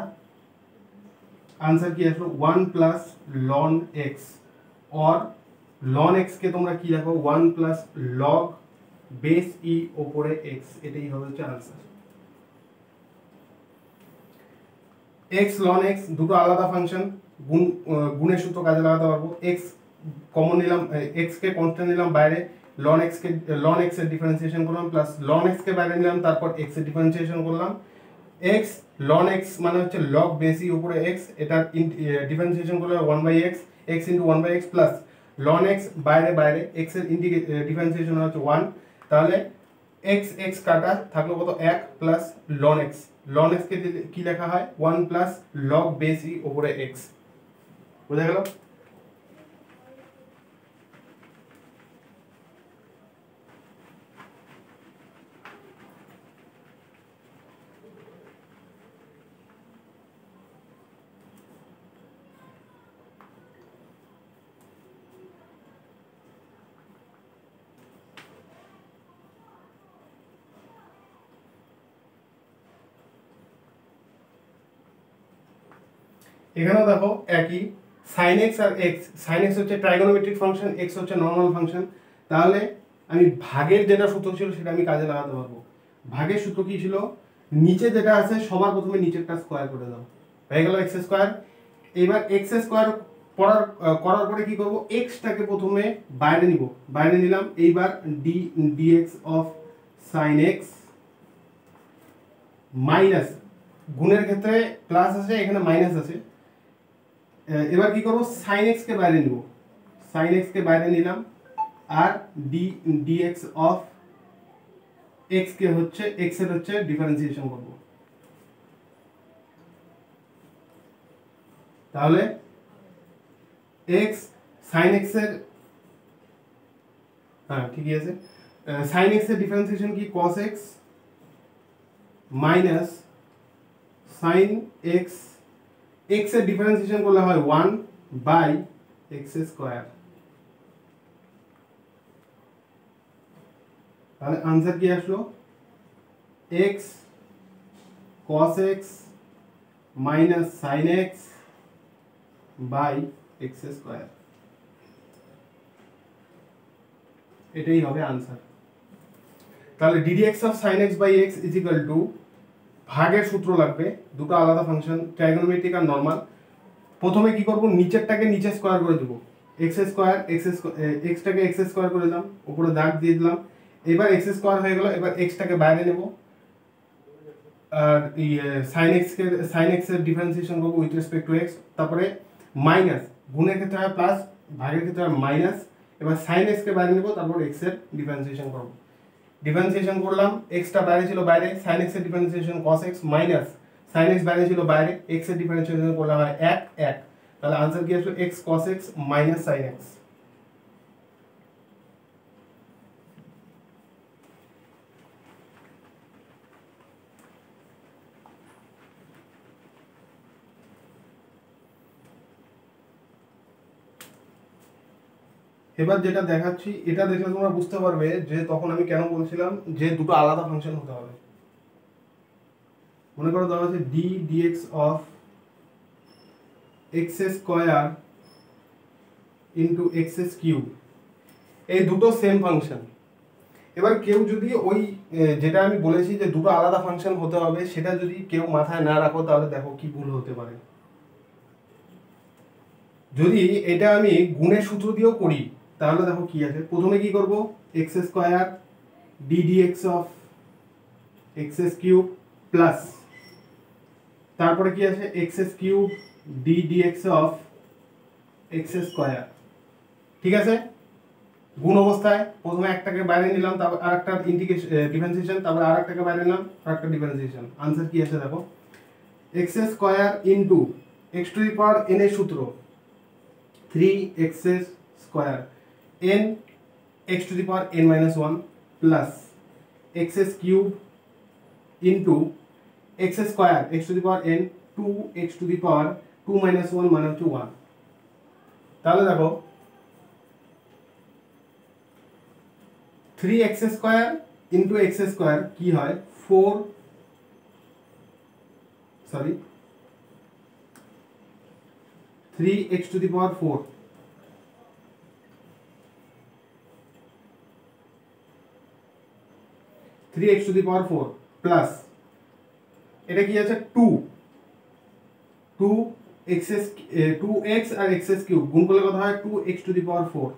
Speaker 1: आंसर কি আসলো 1 প্লাস ln x, और ln x কে তোমরা কি লিখো 1 প্লাস log বেস e উপরে x, এটাই হবে হচ্ছে आंसर। x ln x দুটো আলাদা ফাংশন, গুণের সূত্র কাজে লাগাতে পারবো। x কমন নিলাম, x কে কনস্ট্যান্ট নিলাম বাইরে, ln x এর ডিফারেন্সিয়েশন করলাম, প্লাস ln x কে বাইরে নিলাম, তারপর x এর ডিফারেন্সিয়েশন করলাম। x ln x মানে হচ্ছে log বেস e উপরে x, এটার ডিফারেন্সিয়েশন করলে 1/x, x into 1/x plus ln x বাইরে x এর ডিফারেন্সিয়েশন হচ্ছে 1, তাহলে x কাটা থাকলো কত 1 প্লাস ln x কে কি লেখা হয় 1 প্লাস log বেস e উপরে x। বুঝা গেল? এখানেও দেখো একই, সাইন এক্স আর এক্স, সাইন এক্স হচ্ছে ট্রাইগোনোমেট্রিক ফাংশন, এক্স হচ্ছে নর্মাল ফাংশন। তাহলে আমি ভাগের যেটা সূত্র ছিল সেটা আমি কাজে লাগাতে পারবো। ভাগের সূত্র কি ছিল, নিচে যেটা আছে সবার প্রথমে নিচেরটা স্কোয়ার করে দাও, হয়ে গেল এক্স স্কোয়ার। এবার এক্স স্কোয়ার করার পরে কি করব, এক্সটাকে প্রথমে বাইরে নিব, বাইরে নিলাম। এইবার d x of sine x minus, গুণের ক্ষেত্রে প্লাস আছে, এখানে মাইনাস আছে। এবার কি করব, সাইন এক্স কে বাইরে নিব, সাইন এক্স কে বাইরে নিলাম, আর ডিএক্স অফ এক্স কে হচ্ছে, এক্স এর হচ্ছে ডিফারেন্সিয়েশন করব। তাহলে এক্স সাইন এক্স এর, হ্যাঁ ঠিকই আছে, সাইন এক্স এর ডিফারেন্সিয়েশন কি, cos x minus sine x, x এর ডিফারেন্সিয়েশন করলে হয় 1 বাই এক্স স্কোয়ার। তাহলে आंसर কি আসলো, x cos x মাইনাস sin x by x square, এটাই হবে आंसर। তাহলে ddx of sin x by x is equal to, ভাগের সূত্র লাগবে, দুটো আলাদা ফাংশন, ট্রাইগোনোমেট্রিক আর নরমাল। প্রথমে কি করব, নিচেরটাকে নিচে স্কয়ার করে দেব, x স্কয়ার xটাকে x স্কয়ার করে দিলাম, উপরে দাগ দিয়ে দিলাম। এবার x স্কয়ার হয়ে গেল, এবার x টাকে বাইরে নেব, আর sin x এর ডিফারেন্সিয়েশন করব উইথ রেসপেক্ট টু x, তারপরে মাইনাস, গুণের ক্ষেত্রে হয় প্লাস, ভাগের ক্ষেত্রে হয় মাইনাস। এবার sin x কে বাইরে নেব, তারপর x এর ডিফারেন্সিয়েশন করব। ডিফারেন্সিয়েশন করলাম, x টা বাইরে ছিল বাইরে, sin x এর ডিফারেন্সিয়েশন cos x মাইনাস sin x বাইরে ছিল বাইরে, x এর ডিফারেন্সিয়েশন করলে হয় 1 1। তাহলে आंसर কি আসবে, x cos x মাইনাস sin x। এবার যেটা দেখাচ্ছি, এটা দেখলে তোমরা বুঝতে পারবে যে তখন আমি কেন বলছিলাম যে দুটো আলাদা ফাংশন হতে হবে। মনে করো দেওয়া আছে d d x of x square into x cube, এই দুটো সেম ফাংশন। এবার কেউ যদি ওই যেটা আমি বলেছি যে দুটো আলাদা ফাংশন হতে হবে, সেটা যদি কেউ মাথায় না রাখো, তাহলে দেখো কি ভুল হতে পারে। যদি এটা আমি গুণের সূত্র দিয়েও করি, তাহলে দেখো কি আছে, প্রথমে কি করব, x square ddx of x cube plus, তারপরে কি আছে, x cube ddx of x square. ঠিক আছে, গুণ অবস্থায় প্রথমে একটাকে বাইরে নিলাম, তারপর আরেকটা ইন্টিগ্রেশন ডিফারেন্সিয়েশন, তারপর আরেকটাকে বাইরে নিলাম, আরেকটা ডিফারেন্সিয়েশন। आंसर কি আছে দেখো, x square into x to the power n এর সূত্র 3x square n x to the power n minus 1 plus x cube into x square x to the power n 2x to the power 2 minus 1 মানে হচ্ছে 1। তাহলে দেখো 3x square into x square কি হয়, 3x to the power 4, 3x to the power 4 plus এটা কি আছে 2x আর x cube গুণ করলে কত হয়, 2x to the power 4।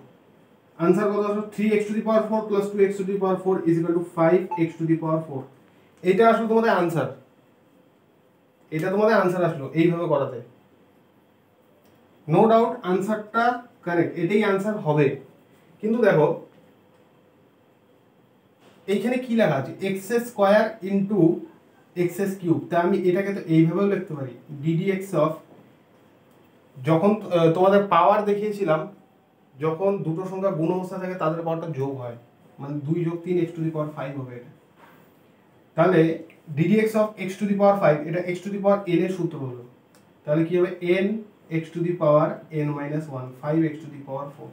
Speaker 1: Answer কত আসলো, 3x to the power 4 plus 2x to the power 4 is equal to 5x to the power 4। এটা আসলে তোমাদের आंसर, এটা তোমাদের आंसर আসলো এইভাবে করাতে। নো ডাউট आंसरটা কারেক্ট, এটাই आंसर হবে। কিন্তু দেখো এইখানে কি লেখা আছে, x square into x cube, তা আমি এটাকে তো এইভাবেও লিখতে পারি, ডিডিএক্স অফ, যখন তোমাদের পাওয়ার দেখিয়েছিলাম, যখন দুটো সংখ্যা গুণ অবস্থা থাকে তাদের পাওয়ারটা যোগ হয়, মানে 2 যোগ 3 x টু দি পাওয়ার 5 হবে এটা। তাহলে d d x of x to the power 5, এটা x to the power n এর সূত্র হলো, তাহলে কি হবে, n x to the power n minus 1 5x to the power 4।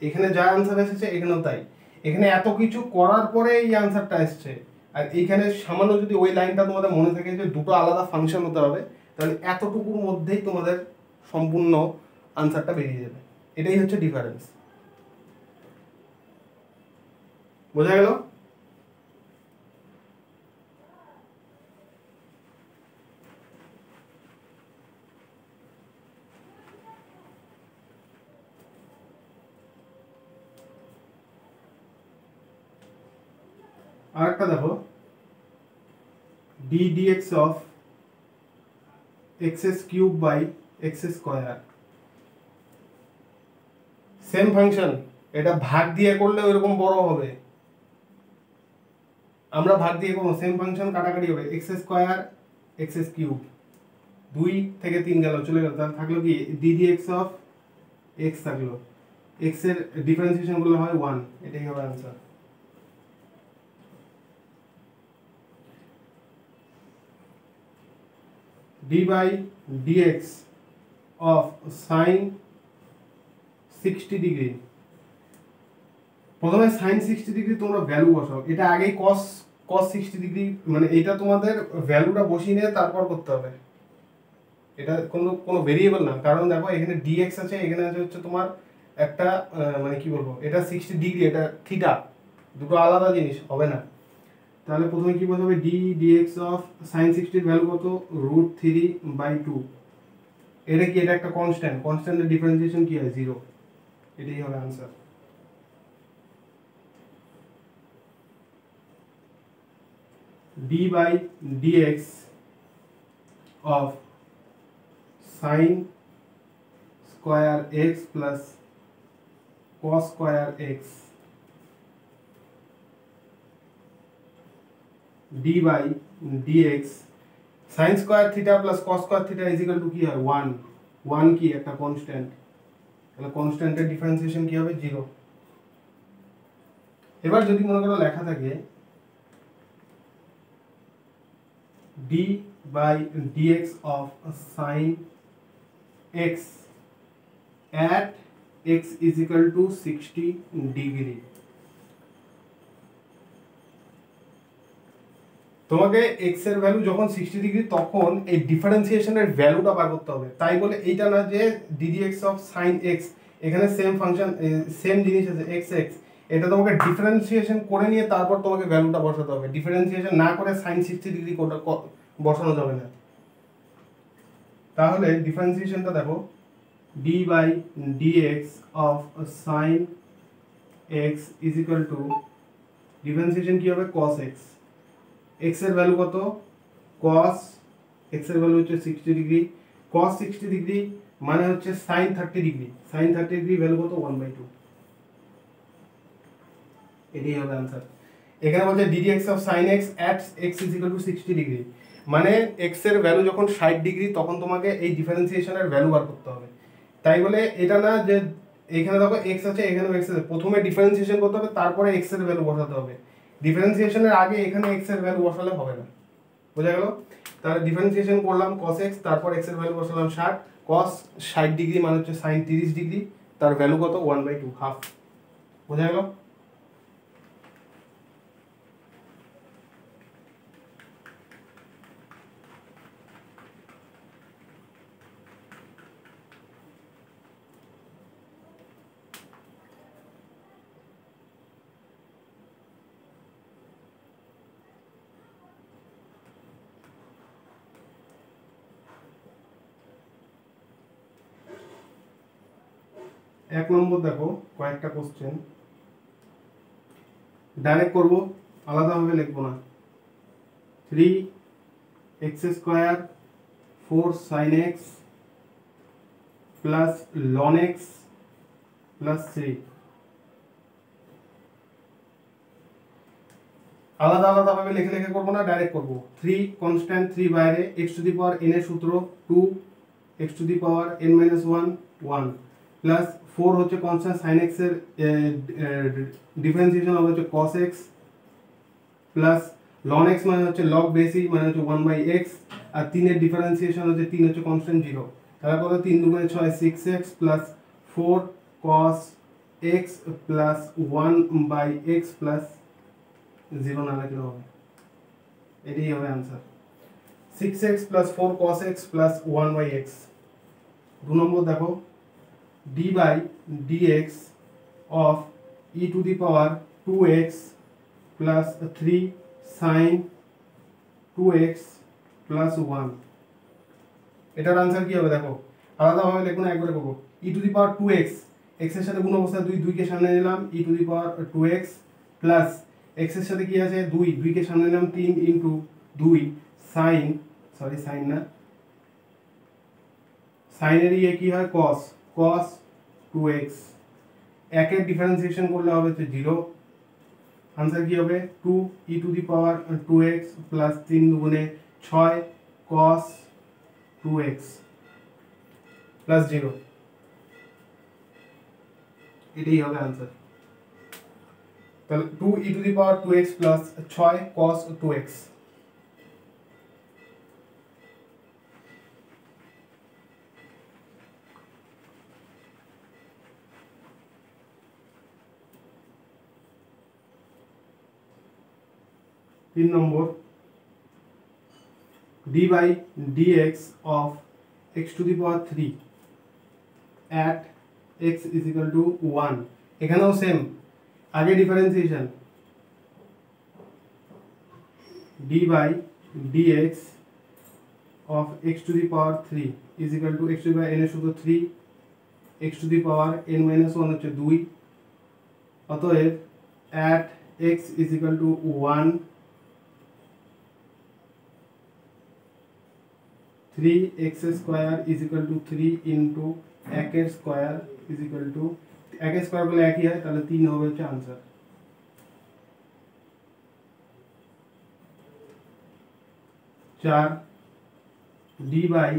Speaker 1: এখানে যা आंसर এসেছে এখানেও তাই, এখানে এত কিছু করার পরে এই आंसरটা আসছে। আর এইখানে সামান্য যদি ওই লাইনটা তোমাদের মনে থাকে যে দুটো আলাদা ফাংশন হতে হবে, তাহলে এতটুকুর মধ্যেই তোমাদের সম্পূর্ণ আনসারটা বেরিয়ে যাবে। এটাই হচ্ছে ডিফারেন্স। বোঝা গেল? আরেকটা দেখো, d d x of x cube by x square, same function, এটা ভাগ দিয়ে করলে ওইরকম বড় হবে, আমরা ভাগ দিয়ে করবো, সেম ফাংশন কাটাকাটি হবে, এক্স স্কোয়ার এক্স কিউব, 2 থেকে 3 গেল, চলে গেল, তাহলে থাকলো কি ডি ডিএক্স অফ এক্স থাকলো, এক্স এর ডিফারেন্সিয়েশন করলে হয় 1, এটাই হবে answer. d by dx of sin 60 degree, প্রথমে sin 60 ডিগ্রি তোমরা ভ্যালু বসাও, এটা আগেই cos 60 ডিগ্রি, মানে এটা তোমাদের ভ্যালুটা বসিয়ে নিয়ে তারপর করতে হবে, এটা কোনো ভেরিয়েবল না, কারণ দেখো এখানে dx আছে, এখানে আছে হচ্ছে তোমার একটা মানে কি বলবো, এটা 60 ডিগ্রি, এটা থিটা, দুটো আলাদা জিনিস, হবে না। তাহলে প্রথমে কি বলতে হবে, d dx অফ sin 60 এর ভ্যালু কত, √3/2, এটা কি, এটা একটা কনস্ট্যান্ট, কনস্ট্যান্টের ডিফারেন্সিয়েশন কি হয় 0, এটাই হবে answer. d by dx of sin square x plus cos square x, d by dx sin square theta plus cos square theta is equal to কি হয় 1, 1 কি একটা কনস্ট্যান্ট, তাহলে কনস্ট্যান্টের ডিফারেন্সিয়েশন কি হবে 0। এবার যদি মনে করো লেখা থাকে d by dx of sin x at x is equal to 60 degree, তোমাকে x এর ভ্যালু যখন 60 ডিগ্রি তখন এই ডিফারেন্সিয়েশনের ভ্যালুটা বার করতে হবে, তাই বলে এইটা না যে ddx অফ sin x, এখানে সেম ফাংশন সেম জিনিস আছে x x, এটা তোমাকে ডিফারেন্সিয়েশন করে নিয়ে তারপর তোমাকে ভ্যালুটা বসাতে হবে, ডিফারেন্সিয়েশন না করে sin 60 ডিগ্রি বসানো যাবে না। তাহলে ডিফারেন্সিয়েশনটা দেখো, d by dx of sin x is equal to differentiation কি হবে cos x, x এর ভ্যালু কত, cos x এর ভ্যালু হচ্ছে 60 ডিগ্রি, cos 60 ডিগ্রি মানে হচ্ছে sin 30 degree, sin 30 degree value কত 1/2, এটাই হবে आंसर। এখানে বলছে ddx of sin x at x is equal to 60 degree, মানে x এর ভ্যালু যখন 60 ডিগ্রি তখন তোমাকে এই ডিফারেন্সিয়েশনের ভ্যালু বার করতে হবে, তাই বলে এটা না যে এখানে দেখো x আছে এখানেও x আছে, প্রথমে ডিফারেন্সিয়েশন করতে হবে তারপরে x এর ভ্যালু বসাতে হবে, ডিফারেন্সিয়েশনের আগে এখানে x এর ভ্যালু বসালে হবে না। বোঝা গেল? তাহলে ডিফারেন্সিয়েশন করলাম cos x, তারপর x এর ভ্যালু বসালাম 60, cos 60 ডিগ্রি মানে হচ্ছে sin 30 ডিগ্রি, তার ভ্যালু কত 1/2, হাফ। বোঝা গেল? 1 নম্বর দেখো কয়েকটা কোশ্চেন, ডাইরেক্ট করব, আলাদাভাবে লিখবো না। 3x² 4 sin x plus ln x plus 3, আলাদা আলাদাভাবে লিখে লিখে করবো না, ডাইরেক্ট করব। 3 কনস্ট্যান্ট, 3 বাইরে, x to the power n এর সূত্র 2 x to the power n - 1 1 plus 4 হচ্ছে কনস্ট্যান্ট, sin x এর ডিফারেন্সিয়েশন হবে হচ্ছে cos x plus ln x মানে হচ্ছে log বেসি মানে হচ্ছে 1/x, আর 3 এর ডিফারেন্সিয়েশন হচ্ছে 3 হচ্ছে কনস্ট্যান্ট 0, তাহলে কত 3 2 6 6x plus 4 cos x plus 1/x plus 0 না লিখলে হবে, এটাই হবে answer. 6x plus 4 cos x plus 1/x। 2 নম্বর দেখো d by dx of e to the power 2x plus 3 sin 2x plus 1। এটার आंसर কি হবে দেখো, আলাদাভাবে লিখব না, একবারে করব। e to the power 2x, x এর সাথে গুণ অবস্থায় 2 কে সামনে নিলাম, e to the power 2x plus x এর সাথে কি আছে 2 কে সামনে নিলাম 3 ইনটু 2 sin, সরি sin না, sin এর ইয়ে কি হয় cos 2x। একের ডিফারেন্সিয়েশন করলে হবে হচ্ছে 0। आंसर কি হবে 2 e to the power 2x plus 3 দুগুণে 6 cos 2x প্লাস 0। এটাই হবে आंसर। তাহলে 2 e to the power 2x plus 6 cos 2x। तीन number d by dx of x to the power 3 at x is equal to 1। এখানেও same, আগে differentiation d by dx of x to the power 3 is equal to x to the power n এর সূত্র 3, x to the power n minus 1 হচ্ছে 2। অতএব at x is equal to 1 3x square is equal to 3 into একের square is equal to, একের square বলে একই হয়, তাহলে 3 হবে হচ্ছে answer. 4 d by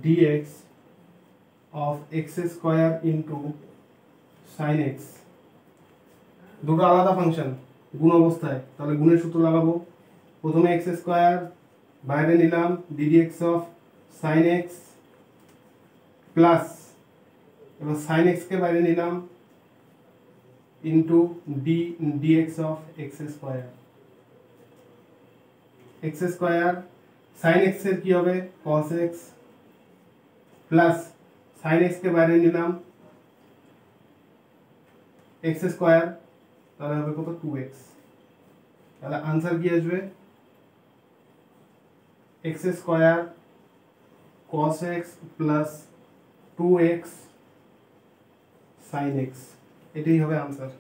Speaker 1: dx of x square into sin x। দুটো আলাদা ফাংশন গুণ অবস্থায়, তাহলে গুণের সূত্র লাগাবো। প্রথমে x স্কয়ার বাইরে নিলাম ddx of sin x plus, এবার sin x কে বাইরে নিলাম into dx of x square. x square sin x এর কি হবে cos x plus sin x কে বাইরে নিলাম x স্কয়ার, তাহলে হবে কত 2x। তাহলে आंसर কি আসবে x square cos x plus 2x sin x। এটাই হবে answer.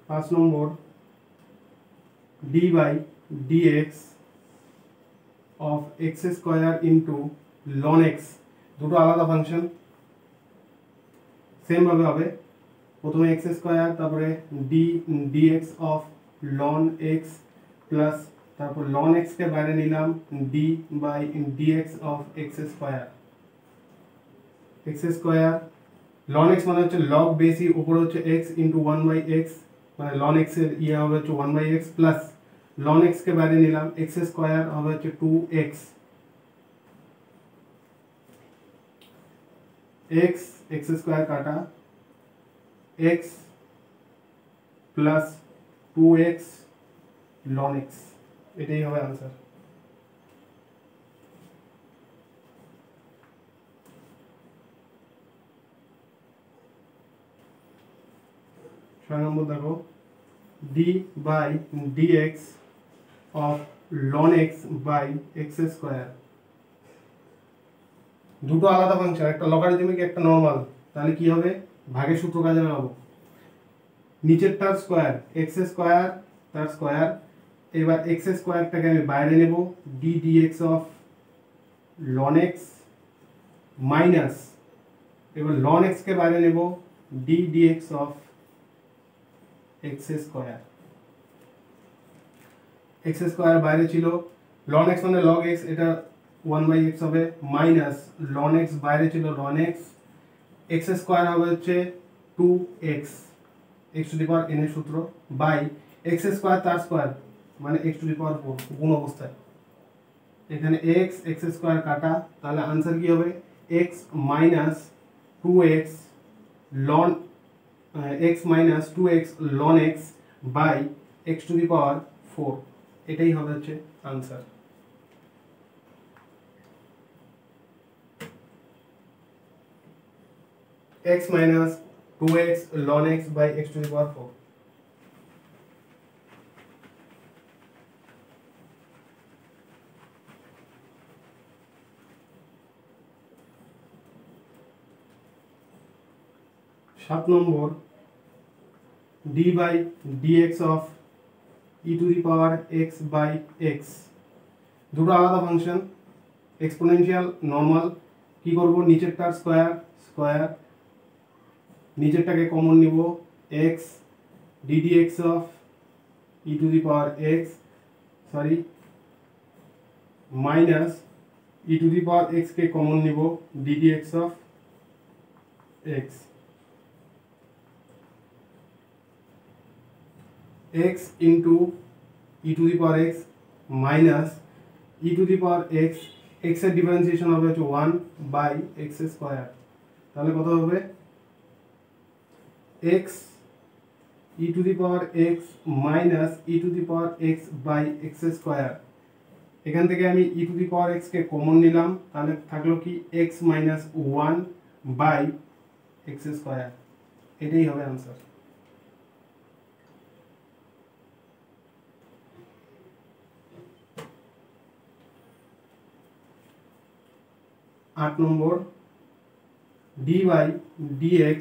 Speaker 1: 5 number d by dx of x square into ln x। দুটো আলাদা ফাংশন, সেম ভাবে হবে। প্রথমে x স্কয়ার, তারপরে dx of ln x plus, তারপর ln x কে বাইরে নিলাম d by dx of x square. x square ln x মানে হচ্ছে log বেশি, উপরে হচ্ছে x into 1/x, মানে ln x এর ইয়ে হবে হচ্ছে 1/x প্লাস ln x কে বাইরে নিলাম x স্কয়ার হবে হচ্ছে 2x। x স্কয়ার কাটা x plus 2x ln x, এটাই হবে आंसर। ছয় নম্বর দেখো d by dx of ln x by x square. দুটো আলাদা ফাংশন, একটা লগারিদমিক একটা নরমাল, তাহলে কি হবে ভাগের সূত্র কাজে লাগাবো। নিচের তার স্কয়ার x স্কয়ার তার স্কয়ার, এবার x স্কয়ারটাকে আমি বাইরে নেব d dx of ln x minus, এবার ln x কে বাইরে নেব d dx of x square. x square বাইরে ছিল, ln x মানে log x, এটা 1/x হবে, মাইনাস ln x বাইরে ছিল ln x, x স্কয়ার হবে হচ্ছে 2x x to the power n এর সূত্র বাই x স্কয়ার তার স্কয়ার মানে x টু দি পাওয়ার 4 গুণ অবস্থায় এখানে x স্কয়ার কাটা তাহলে आंसर কি হবে x minus 2x ln x minus 2x ln x by x to the power 4 এটাই হবে হচ্ছে answer x minus 2x ln x by x to the power 4 7 number d by dx of e to the power x by x দুটো আলাদা function exponential normal কি করব নিচেরটার square square নিচেরটাকে common নিব x ddx of e to the power x sorry minus e to the power x K common নিব ddx of x x into e to the power x minus e to the power x x এর differentiation হবে হচ্ছে 1 by x square তাহলে কত হবে x e to the power x minus e to the power x by x square এখান থেকে আমি e to the power x K common নিলাম তাহলে থাকলো কি x minus 1 by x square এটাই হবে answer 8 number dy dx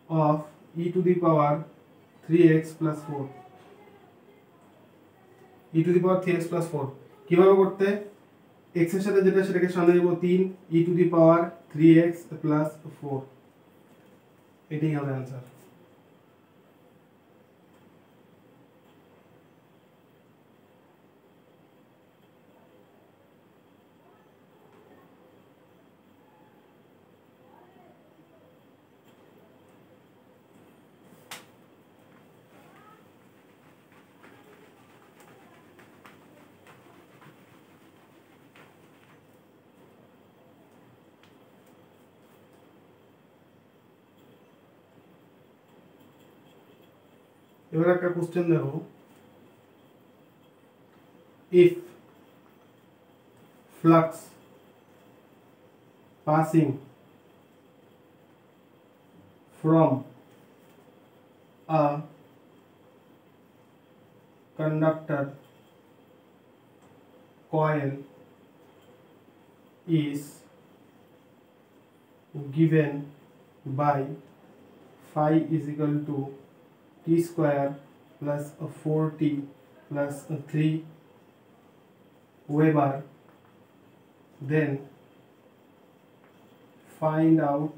Speaker 1: of e to the power 3x plus 4 e to the power 3x plus 4 কিভাবে করতে x এর সাথে যেটা সেটাকে সামনে নেব 3 e to the power 3x plus 4 এটাই হবে आंसर এবার একটা কোশ্চেন দেখো if flux passing from a conductor coil is given by phi is equal to t square plus 4t plus 3 Weber, then find out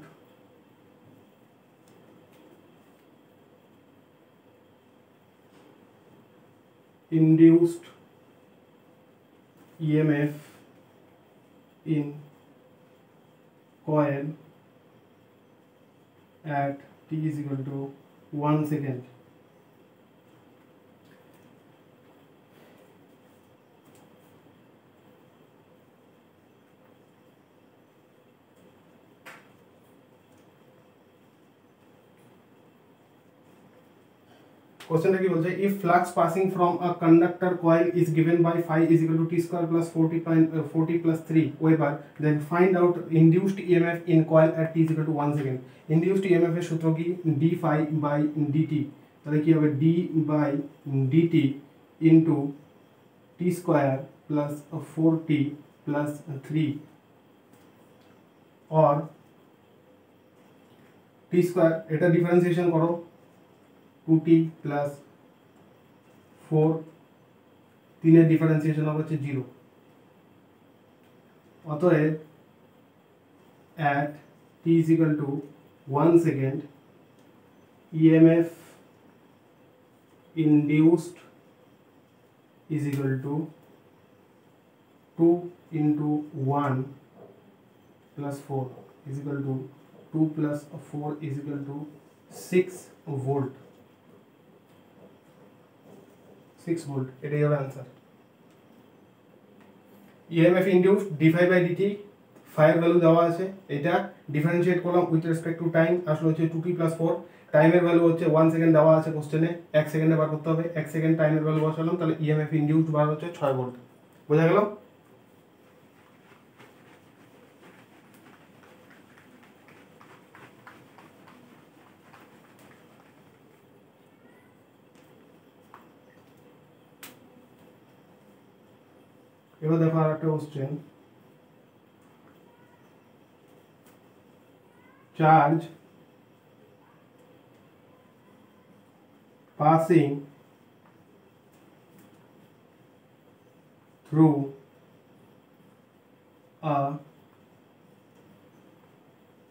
Speaker 1: induced EMF in coil at t is equal to 1 second. Question কি বলছে if flux passing from a conductor coil is given by phi is equal to t square plus 40 plus 3 Weber, then find out induced EMF in coil at t is equal to 1 second. Induced EMF এর সূত্র কি d phi by dt, তাহলে কি হবে d by dt into t square plus 4t plus 3 or t square এটা differentiation করো 2t plus 4 3 এর differentiation হবে হচ্ছে 0 অতএব at t is equal to 1 second EMF induced is equal to 2 into 1 plus 4 is equal to 2 plus 4 is equal to 6 volt, 6 volt, এটাই হবে answer. EMF induce d5/dt, fire value দেওয়া আছে, এটা differentiate করলাম উইথ রেসপেক্ট টু টাইম, আসলে হচ্ছে 2t + 4, টাইমের value হচ্ছে 1 সেকেন্ড দেওয়া আছে কোশ্চেনে, 1 সেকেন্ডে বার করতে হবে, 1 সেকেন্ড টাইমের ভ্যালু বসালাম, তাহলে ইএমএফ ইনডিউস বার হচ্ছে 6 ভোল্ট। বোঝা গেল? এবার দেখো আরেকটা question, charge passing through a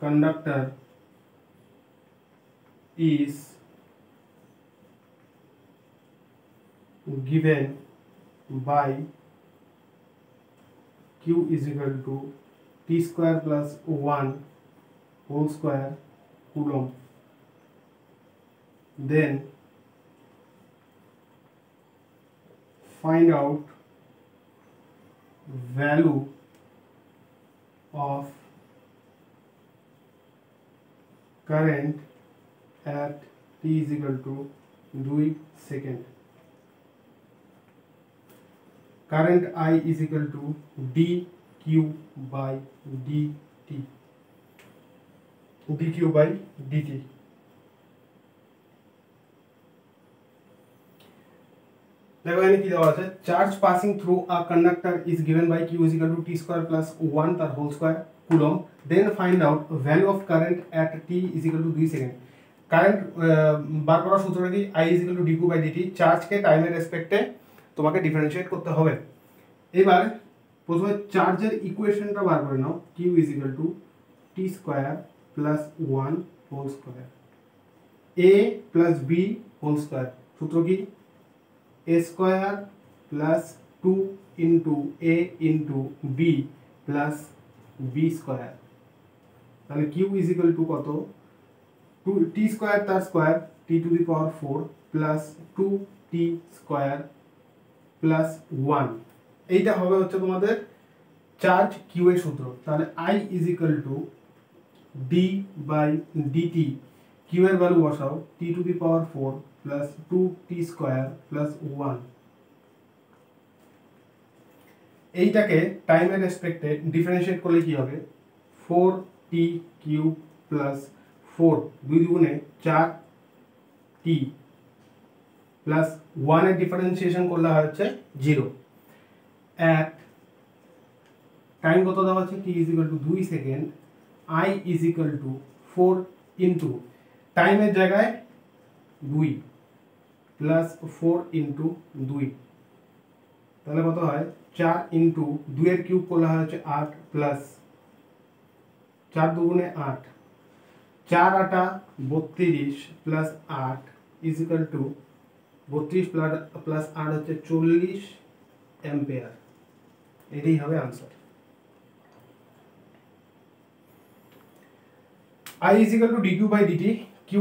Speaker 1: conductor is given by Q is equal to t square plus 1 whole square coulomb. Then find out value of current at t is equal to 2 second. Current I is equal to dq by dt, dq by dt। দেখো এখানে কি দেওয়া আছে, charge passing through a conductor is given by q is equal to t square plus 1 তার whole square coulomb, then find out value of current at t is equal to 2 second. Current বার করার সূত্রটা কি, I is equal to d q by d t, চার্জকে টাইমের রেসপেক্টে তোমাকে differentiate করতে হবে। এবার প্রথমে চার্জের ইকুয়েশনটা বার করে নাও, q is equal to t square plus 1 whole square a plus b whole square, সূত্র কি, a square plus 2 into a into b plus b square, তাহলে q is equal to কত, 2 t square তার square t to the power 4 plus 2t square plus 1, এইটা হবে হচ্ছে তোমাদের charge q এর সূত্র। তাহলে i is equal to d by dt, q এর ভ্যালু বসাও t to the power 4 plus 2t square plus 1, এইটাকে টাইমের রেসপেক্টে ডিফারেন্সিয়েট করলে কি হবে, 4t কিউব প্লাস 4 2 দুগুণে 4t প্লাস 1 এর ডিফারেন্সিয়েশন করলে হয় হচ্ছে 0। এক টাইম কত দেওয়া আছে, t is equal to 2 second, i is equal to 4 into টাইমের জায়গায় 2 প্লাস 4 ইনটু 2, তাহলে কত হয় 4 ইনটু 2 এর কিউব করলে হয় হচ্ছে 8 প্লাস 4 দুগুণে 8, 4 আটা 32 plus 8 is equal two 32 plus 8 হচ্ছে 40 অ্যাম্পিয়ার, এটাই হবে answer. I is equal to dq by dt, q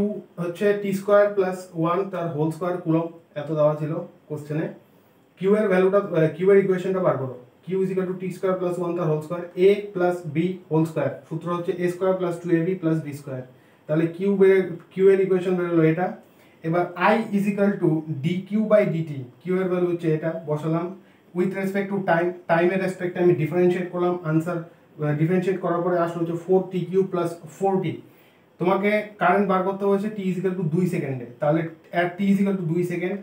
Speaker 1: হচ্ছে t স্কয়ার প্লাস 1 তার হোল স্কয়ার কুলম্ব, এত দেওয়া ছিল কোশ্চেনে। q এর ভ্যালুটা, q এর ইকুয়েশনটা বার করো, q is equal to t square plus 1 তার whole square a plus b whole square, সূত্র হচ্ছে a square plus 2ab plus b square, তাহলে q এর ইকুয়েশন বেরোলো এটা। এবার i is equal to dq by dt, q এর value হচ্ছে এটা বসালাম, উইথ রেসপেক্ট টু টাইম, টাইমের রেসপেক্টে আমি ডিফারেন্সিয়েট করলাম, आंसर ডিফারেন্সিয়েট করার পরে আসলো হচ্ছে 4t³ প্লাস 4t। তোমাকে কারেন্ট বার করতে হয়েছে t is equal to 2 সেকেন্ডে, তাহলে at t is equal to 2 second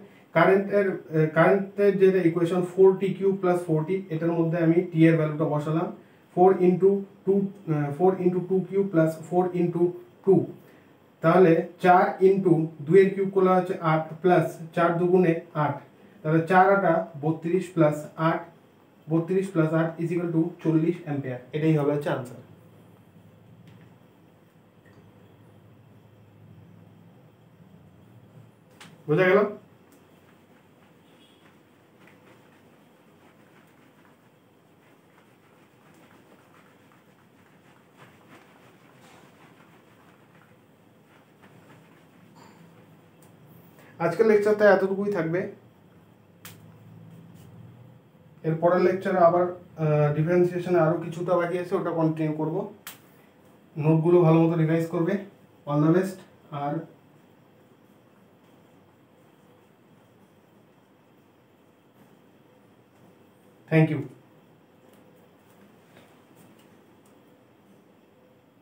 Speaker 1: কারেন্টের যে ইকুয়েশন 4t³ প্লাস 4t, এটার মধ্যে আমি t এর ভ্যালুটা বসালাম, 4 ইনটু 2³ প্লাস 4 ইনটু 2, তাহলে 4 ইনটু 2 এর কিউব করলে হচ্ছে 8 প্লাস 4 দুগুণে 8, তাহলে 4 আটা 32 plus 8, 32 plus 8 is equal two 40 ampere, এটাই হবে হচ্ছে आंसर। বোঝা গেল? আজকের লেকচারটা এতটুকুই থাকবে। এর পরের লেকচারে আবার ডিফারেন্সিয়েশনে আরও কিছুটা বাকি আছে, ওটা কন্টিনিউ করব। নোটগুলো ভালো মতো রিভাইজ করবে। All the best. আর থ্যাংক ইউ।